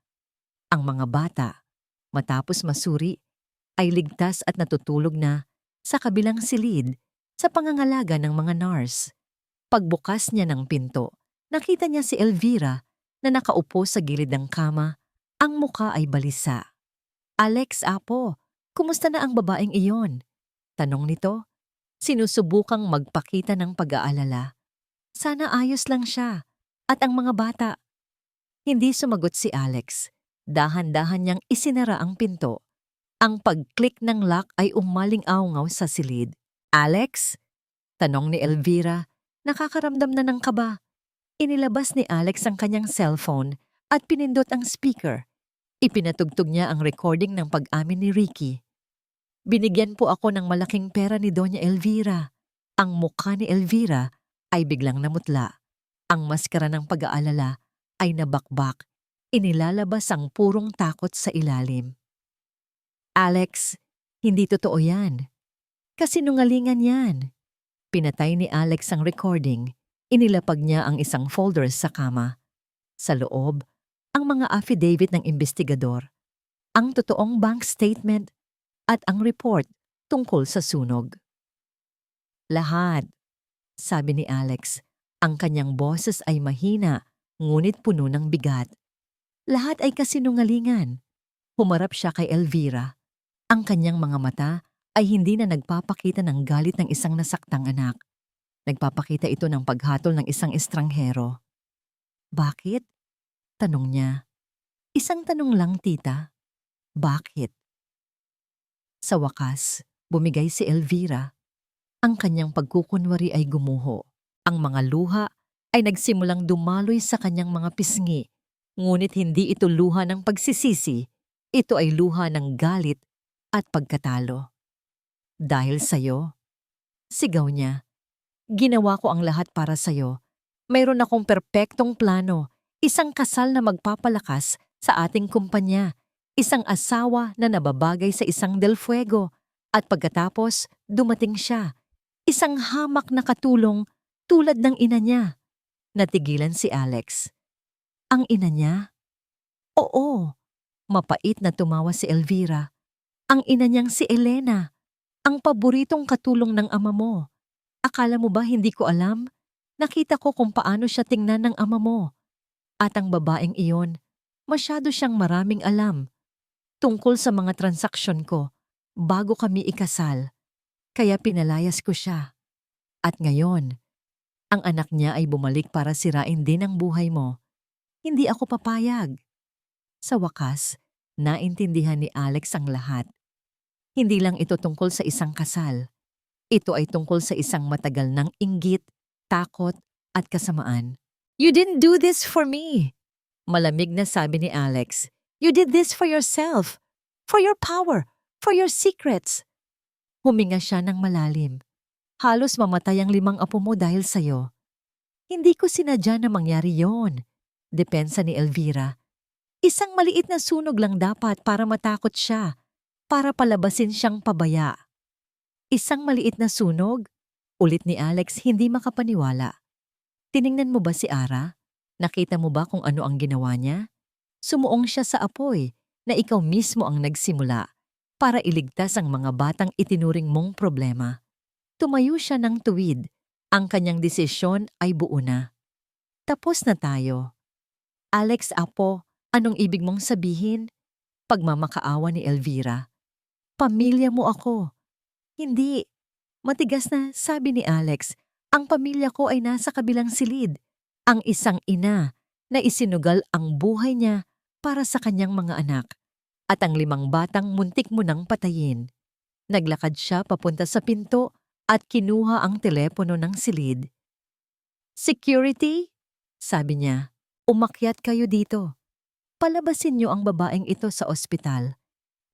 Ang mga bata, matapos masuri, ay ligtas at natutulog na sa kabilang silid sa pangangalaga ng mga nurse. Pagbukas niya ng pinto, nakita niya si Elvira na nakaupo sa gilid ng kama, ang muka ay balisa. "Alex, apo, kumusta na ang babaeng iyon?" tanong nito. Sinusubukang magpakita ng pag-aalala. Sana ayos lang siya. At ang mga bata. Hindi sumagot si Alex. Dahan-dahan niyang isinara ang pinto. Ang pag-click ng lock ay umaling-awngaw sa silid. "Alex?" tanong ni Elvira, nakakaramdam na ng kaba. Inilabas ni Alex ang kanyang cellphone at pinindot ang speaker. Ipinatugtog niya ang recording ng pag-amin ni Ricky. "Binigyan po ako ng malaking pera ni Doña Elvira." Ang mukha ni Elvira ay biglang namutla. Ang maskara ng pag-aalala ay nabakbak. Inilalabas ang purong takot sa ilalim. "Alex, hindi totoo yan. Kasinungalingan yan." Pinatay ni Alex ang recording. Inilapag niya ang isang folder sa kama. Sa loob, ang mga affidavit ng investigador, ang totoong bank statement, at ang report tungkol sa sunog. "Lahat," sabi ni Alex. Ang kanyang boses ay mahina, ngunit puno ng bigat. "Lahat ay kasinungalingan." Humarap siya kay Elvira. Ang kanyang mga mata ay hindi na nagpapakita ng galit ng isang nasaktang anak. Nagpapakita ito ng paghatol ng isang estranghero. "Bakit?" tanong niya. "Isang tanong lang, tita. Bakit?" Sa wakas, bumigay si Elvira. Ang kanyang pagkukunwari ay gumuho. Ang mga luha ay nagsimulang dumaloy sa kanyang mga pisngi. Ngunit hindi ito luha ng pagsisisi. Ito ay luha ng galit at pagkatalo. "Dahil sa'yo," sigaw niya. "Ginawa ko ang lahat para sa'yo. Mayroon akong perpektong plano. Isang kasal na magpapalakas sa ating kumpanya. Isang asawa na nababagay sa isang Del Fuego. At pagkatapos, dumating siya. Isang hamak na katulong tulad ng ina niya." Natigilan si Alex. "Ang ina niya?" "Oo." Mapait na tumawa si Elvira. "Ang ina niyang si Elena. Ang paboritong katulong ng ama mo. Akala mo ba hindi ko alam? Nakita ko kung paano siya tingnan ng ama mo. At ang babaeng iyon, masyado siyang maraming alam tungkol sa mga transaksyon ko bago kami ikasal. Kaya pinalayas ko siya. At ngayon, ang anak niya ay bumalik para sirain din ang buhay mo. Hindi ako papayag." Sa wakas, naintindihan ni Alex ang lahat. Hindi lang ito tungkol sa isang kasal. Ito ay tungkol sa isang matagal ng inggit, takot, at kasamaan. "You didn't do this for me." Malamig na sabi ni Alex, "You did this for yourself, for your power, for your secrets." Huminga siya ng malalim. Halos mamatay ang 5 apo mo dahil sa'yo. Hindi ko sinadya na mangyari yon. Depensa ni Elvira. Isang maliit na sunog lang dapat para matakot siya, para palabasin siyang pabaya. Isang maliit na sunog? Ulit ni Alex hindi makapaniwala. Tiningnan mo ba si Ara? Nakita mo ba kung ano ang ginawa niya? Sumuong siya sa apoy na ikaw mismo ang nagsimula para iligtas ang mga batang itinuring mong problema. Tumayo siya ng tuwid. Ang kanyang desisyon ay buo na. Tapos na tayo. Alex Apo, anong ibig mong sabihin? Pagmamakaawa ni Elvira. Pamilya mo ako. Hindi. Matigas na sabi ni Alex, ang pamilya ko ay nasa kabilang silid. Ang isang ina na isinugal ang buhay niya para sa kanyang mga anak. At ang 5 batang muntik mo nang patayin. Naglakad siya papunta sa pinto at kinuha ang telepono ng silid. "Security?" sabi niya. "Umakyat kayo dito. Palabasin niyo ang babaeng ito sa ospital.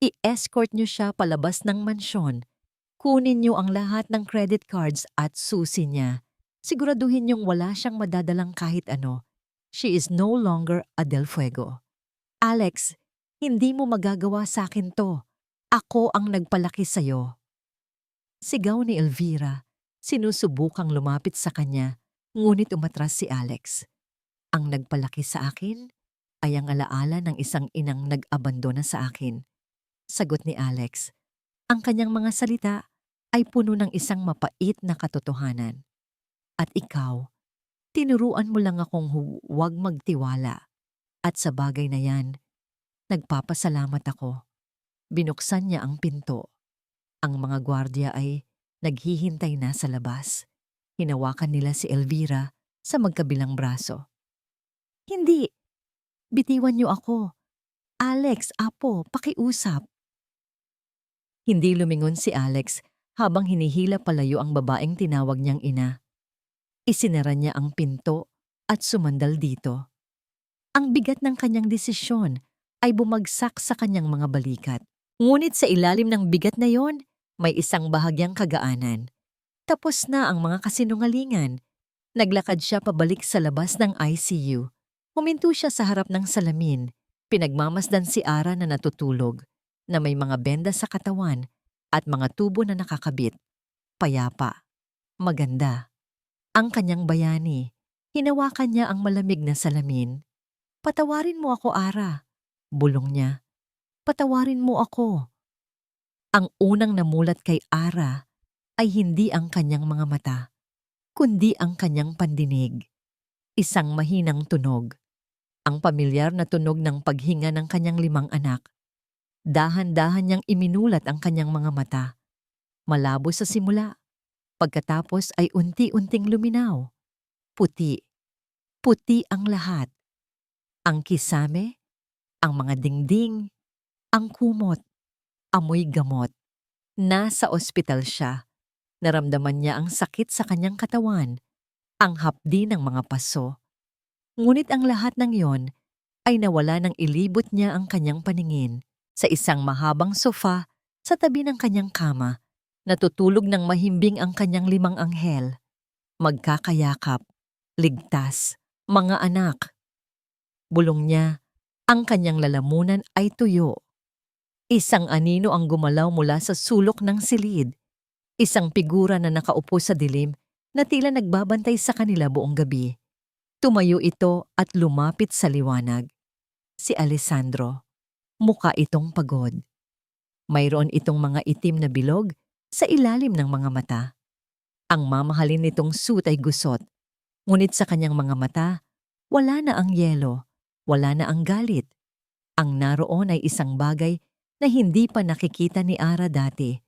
I-escort niyo siya palabas ng mansyon. Kunin niyo ang lahat ng credit cards at susi niya. Siguraduhin niyong wala siyang madadalang kahit ano. She is no longer a Del Fuego. Alex, hindi mo magagawa sa akin to. Ako ang nagpalaki sa'yo." Sigaw ni Elvira. Sinusubukang lumapit sa kanya, ngunit umatras si Alex. "Ang nagpalaki sa akin ay ang alaala ng isang inang nag-abandona sa akin." Sagot ni Alex. Ang kanyang mga salita ay puno ng isang mapait na katotohanan. At ikaw, tinuruan mo lang akong huwag magtiwala. At sa bagay na yan, nagpapasalamat ako. Binuksan niya ang pinto. Ang mga gwardya ay naghihintay na sa labas. Hinawakan nila si Elvira sa magkabilang braso. "Hindi! Bitiwan niyo ako! Alex, Apo, pakiusap!" Hindi lumingon si Alex habang hinihila palayo ang babaeng tinawag niyang ina. Isinara niya ang pinto at sumandal dito. Ang bigat ng kanyang desisyon ay bumagsak sa kanyang mga balikat. Ngunit sa ilalim ng bigat na yon, may isang bahagyang kagaanan. Tapos na ang mga kasinungalingan. Naglakad siya pabalik sa labas ng ICU. Huminto siya sa harap ng salamin. Pinagmamasdan si Ara na natutulog, na may mga benda sa katawan at mga tubo na nakakabit. Payapa. Maganda. Ang kanyang bayani. Hinawakan niya ang malamig na salamin. "Patawarin mo ako, Ara." Bulong niya. "Patawarin mo ako." Ang unang namulat kay Ara ay hindi ang kanyang mga mata, kundi ang kanyang pandinig. Isang mahinang tunog. Ang pamilyar na tunog ng paghinga ng kanyang 5 anak. Dahan-dahan niyang iminulat ang kanyang mga mata. Malabo sa simula. Pagkatapos ay unti-unting luminaw. Puti. Puti ang lahat. Ang kisame, ang mga dingding, ang kumot, amoy gamot. Nasa ospital siya. Naramdaman niya ang sakit sa kanyang katawan, ang hapdi ng mga paso. Ngunit ang lahat ng yon ay nawala nang ilibot niya ang kanyang paningin sa isang mahabang sofa sa tabi ng kanyang kama. Natutulog ng mahimbing ang kanyang 5 anghel. Magkakayakap, ligtas, mga anak. Bulong niya, ang kanyang lalamunan ay tuyo. Isang anino ang gumalaw mula sa sulok ng silid. Isang figura na nakaupo sa dilim na tila nagbabantay sa kanila buong gabi. Tumayo ito at lumapit sa liwanag. Si Alessandro. Mukha itong pagod. Mayroon itong mga itim na bilog sa ilalim ng mga mata. Ang mamahalin nitong suit ay gusot. Ngunit sa kanyang mga mata, wala na ang yelo, wala na ang galit. Ang naroon ay isang bagay na hindi pa nakikita ni Ara dati.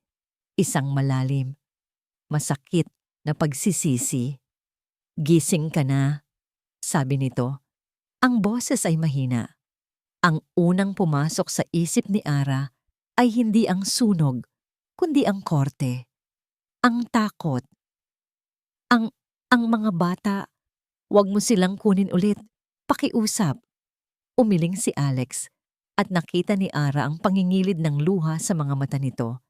Isang malalim, masakit na pagsisisi. "Gising ka na," sabi nito. Ang boses ay mahina. Ang unang pumasok sa isip ni Ara ay hindi ang sunog, kundi ang korte. Ang takot. Ang mga bata, wag mo silang kunin ulit. Pakiusap. Umiling si Alex at nakita ni Ara ang pangingilid ng luha sa mga mata nito.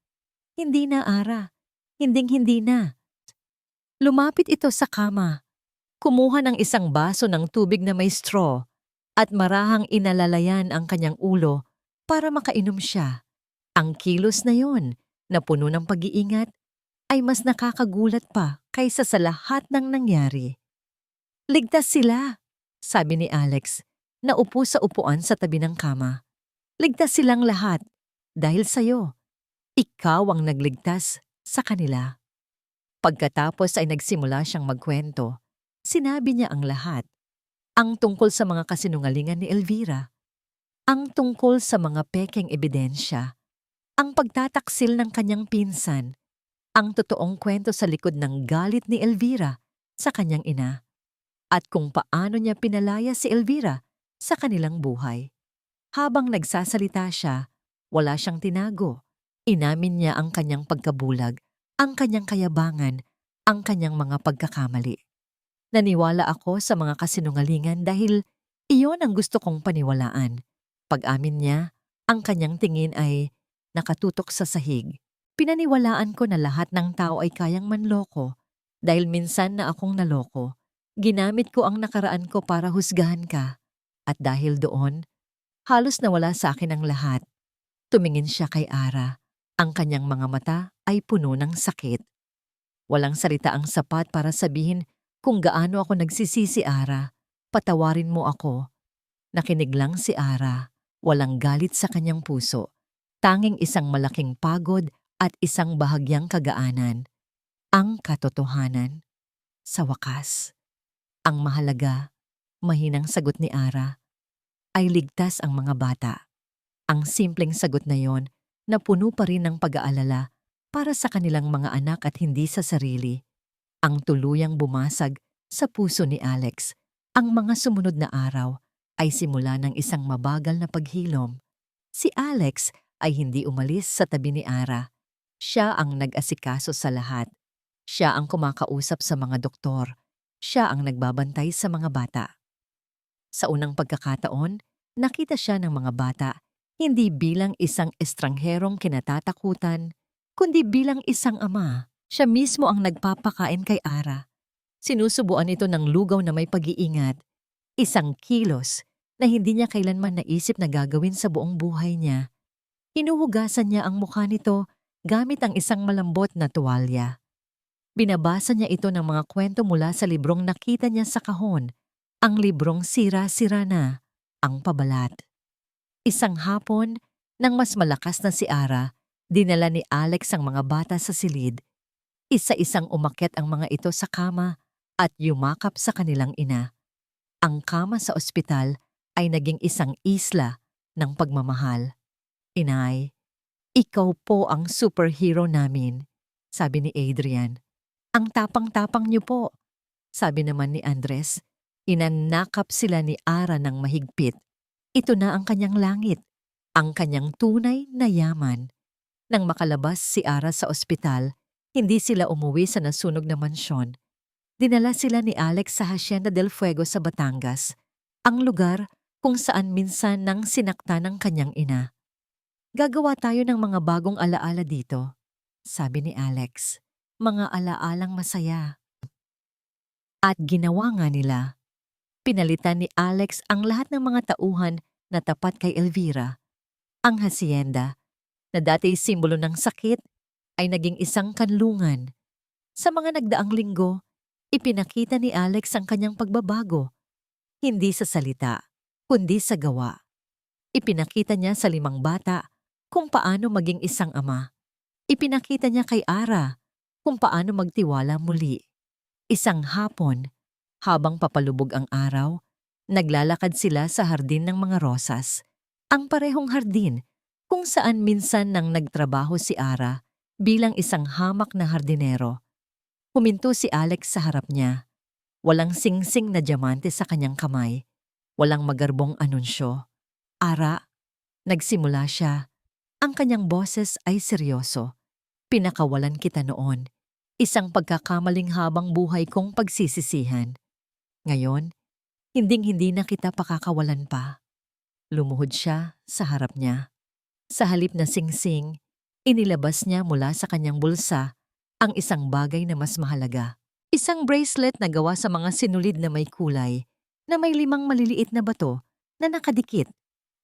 Hindi na, Ara. Hinding-hindi na. Lumapit ito sa kama. Kumuha ng isang baso ng tubig na may straw at marahang inalalayan ang kanyang ulo para makainom siya. Ang kilos na yon, na puno ng pag-iingat, ay mas nakakagulat pa kaysa sa lahat ng nangyari. Ligtas sila, sabi ni Alex, na upo sa upuan sa tabi ng kama. Ligtas silang lahat dahil sa'yo. Ikaw ang nagligtas sa kanila. Pagkatapos ay nagsimula siyang magkwento. Sinabi niya ang lahat. Ang tungkol sa mga kasinungalingan ni Elvira. Ang tungkol sa mga pekeng ebidensya. Ang pagtataksil ng kanyang pinsan. Ang totoong kwento sa likod ng galit ni Elvira sa kanyang ina. At kung paano niya pinalaya si Elvira sa kanilang buhay. Habang nagsasalita siya, wala siyang tinago. Inamin niya ang kanyang pagkabulag, ang kanyang kayabangan, ang kanyang mga pagkakamali. Naniwala ako sa mga kasinungalingan dahil iyon ang gusto kong paniwalaan. Pag-amin niya, ang kanyang tingin ay nakatutok sa sahig. Pinaniwalaan ko na lahat ng tao ay kayang manloko dahil minsan na akong naloko. Ginamit ko ang nakaraan ko para husgahan ka. At dahil doon, halos nawala sa akin ang lahat. Tumingin siya kay Ara. Ang kanyang mga mata ay puno ng sakit. Walang salita ang sapat para sabihin kung gaano ako nagsisisi, Ara. Patawarin mo ako. Nakinig lang si Ara. Walang galit sa kanyang puso. Tanging isang malaking pagod at isang bahagyang kagaanan. Ang katotohanan. Sa wakas. Ang mahalaga, mahinang sagot ni Ara, ay ligtas ang mga bata. Ang simpleng sagot na yon na puno pa rin ng pag-aalala para sa kanilang mga anak at hindi sa sarili. Ang tuluyang bumasag sa puso ni Alex. Ang mga sumunod na araw ay simula ng isang mabagal na paghilom. Si Alex ay hindi umalis sa tabi ni Ara. Siya ang nag-asikaso sa lahat. Siya ang kumakausap sa mga doktor. Siya ang nagbabantay sa mga bata. Sa unang pagkakataon, nakita siya ng mga bata hindi bilang isang estrangherong kinatatakutan, kundi bilang isang ama. Siya mismo ang nagpapakain kay Ara. Sinusubuan ito ng lugaw na may pag-iingat. Isang kilos na hindi niya kailanman naisip na gagawin sa buong buhay niya. Hinuhugasan niya ang mukha nito gamit ang isang malambot na tuwalya. Binabasa niya ito ng mga kwento mula sa librong nakita niya sa kahon, ang librong sira-sira na, ang pabalat. Isang hapon, nang mas malakas na si Ara, dinala ni Alex ang mga bata sa silid. Isa-isang umakyat ang mga ito sa kama at yumakap sa kanilang ina. Ang kama sa ospital ay naging isang isla ng pagmamahal. Inay, ikaw po ang superhero namin, sabi ni Adrian. Ang tapang-tapang niyo po, sabi naman ni Andres. Inanakap sila ni Ara ng mahigpit. Ito na ang kanyang langit, ang kanyang tunay na yaman. Nang makalabas si Ara sa ospital, hindi sila umuwi sa nasunog na mansyon. Dinala sila ni Alex sa Hacienda del Fuego sa Batangas, ang lugar kung saan minsan nang sinakta ng kanyang ina. Gagawa tayo ng mga bagong alaala dito, sabi ni Alex. Mga alaalang masaya. At ginawa nga nila. Pinalitan ni Alex ang lahat ng mga tauhan na tapat kay Elvira. Ang hacienda, na dati simbolo ng sakit, ay naging isang kanlungan. Sa mga nagdaang linggo, ipinakita ni Alex ang kanyang pagbabago. Hindi sa salita, kundi sa gawa. Ipinakita niya sa 5 bata kung paano maging isang ama. Ipinakita niya kay Ara kung paano magtiwala muli. Isang hapon, habang papalubog ang araw, naglalakad sila sa hardin ng mga rosas, ang parehong hardin kung saan minsan nang nagtrabaho si Ara bilang isang hamak na hardinero. Huminto si Alex sa harap niya. Walang singsing na diamante sa kanyang kamay. Walang magarbong anunsyo. Ara, nagsimula siya. Ang kanyang boses ay seryoso. Pinakawalan kita noon. Isang pagkakamaling habang buhay kong pagsisisihan. Ngayon, hinding-hindi na kita pakakawalan pa. Lumuhod siya sa harap niya. Sa halip na singsing, inilabas niya mula sa kanyang bulsa ang isang bagay na mas mahalaga. Isang bracelet na gawa sa mga sinulid na may kulay na may 5 maliliit na bato na nakadikit,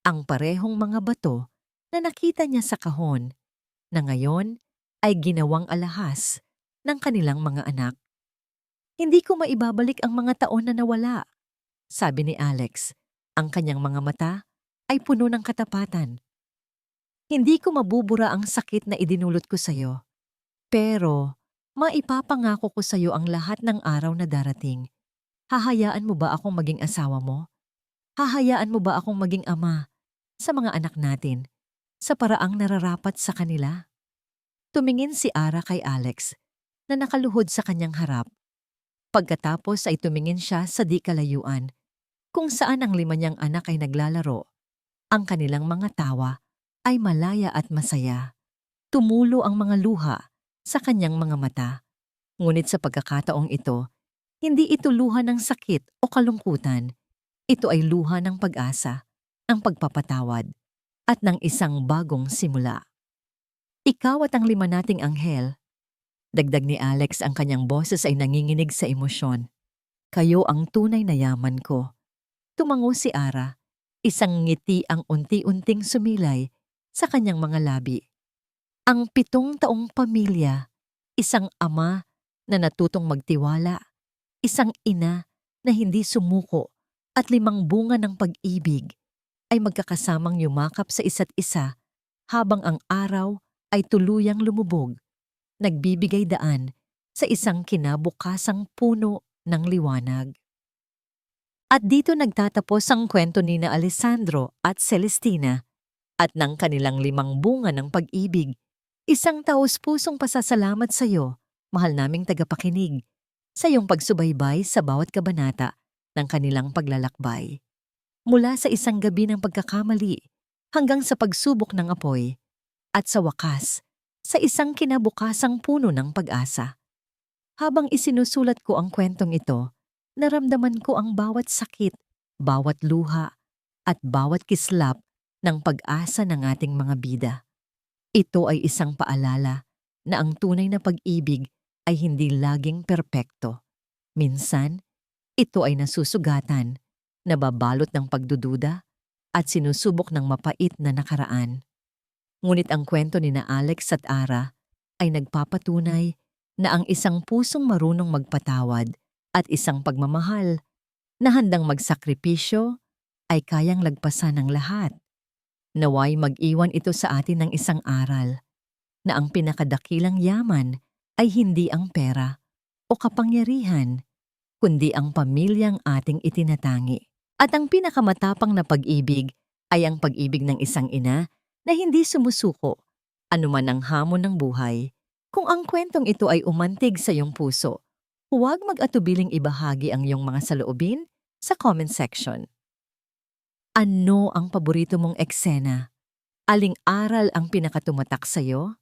ang parehong mga bato na nakita niya sa kahon na ngayon ay ginawang alahas ng kanilang mga anak. Hindi ko maibabalik ang mga taon na nawala, sabi ni Alex. Ang kanyang mga mata ay puno ng katapatan. Hindi ko mabubura ang sakit na idinulot ko sa'yo. Pero, maipapangako ko sa'yo ang lahat ng araw na darating. Hahayaan mo ba akong maging asawa mo? Hahayaan mo ba akong maging ama sa mga anak natin sa paraang nararapat sa kanila? Tumingin si Ara kay Alex na nakaluhod sa kanyang harap. Pagkatapos ay tumingin siya sa di kalayuan kung saan ang 5 niyang anak ay naglalaro. Ang kanilang mga tawa ay malaya at masaya. Tumulo ang mga luha sa kanyang mga mata. Ngunit sa pagkakataong ito, hindi ito luha ng sakit o kalungkutan. Ito ay luha ng pag-asa, ng pagpapatawad, at ng isang bagong simula. Ikaw at ang 5 nating anghel. Dagdag ni Alex, ang kanyang boses ay nanginginig sa emosyon. Kayo ang tunay na yaman ko. Tumango si Ara. Isang ngiti ang unti-unting sumilay sa kanyang mga labi. Ang 7 taong pamilya, isang ama na natutong magtiwala, isang ina na hindi sumuko at 5 bunga ng pag-ibig ay magkakasamang yumakap sa isa't isa habang ang araw ay tuluyang lumubog, nagbibigay daan sa isang kinabukasang puno ng liwanag. At dito nagtatapos ang kwento ni na Alessandro at Celestina at ng kanilang 5 bunga ng pag-ibig. Isang taos-pusong pasasalamat sa iyo, mahal naming tagapakinig, sa iyong pagsubaybay sa bawat kabanata ng kanilang paglalakbay. Mula sa isang gabi ng pagkakamali hanggang sa pagsubok ng apoy at sa wakas, sa isang kinabukasang puno ng pag-asa. Habang isinusulat ko ang kwentong ito, naramdaman ko ang bawat sakit, bawat luha, at bawat kislap ng pag-asa ng ating mga bida. Ito ay isang paalala na ang tunay na pag-ibig ay hindi laging perpekto. Minsan, ito ay nasusugatan, nababalot ng pagdududa, at sinusubok ng mapait na nakaraan. Ngunit ang kwento ni na Alex at Ara ay nagpapatunay na ang isang pusong marunong magpatawad at isang pagmamahal na handang magsakripisyo ay kayang lagpasan ng lahat. Naway mag-iwan ito sa atin ng isang aral na ang pinakadakilang yaman ay hindi ang pera o kapangyarihan, kundi ang pamilyang ating itinatangi. At ang pinakamatapang na pag-ibig ay ang pag-ibig ng isang ina na hindi sumusuko, anuman ang hamon ng buhay. Kung ang kwentong ito ay umantig sa iyong puso, huwag mag-atubiling ibahagi ang iyong mga saloobin sa comment section. Ano ang paborito mong eksena? Aling aral ang pinakatumatak sa iyo?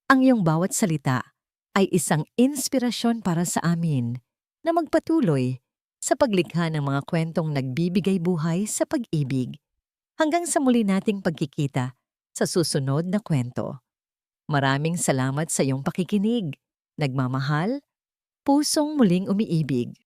Ang iyong bawat salita ay isang inspirasyon para sa amin na magpatuloy sa paglikha ng mga kwentong nagbibigay buhay sa pag-ibig. Hanggang sa muli nating pagkikita sa susunod na kwento. Maraming salamat sa iyong pakikinig. Nagmamahal, pusong muling umiibig.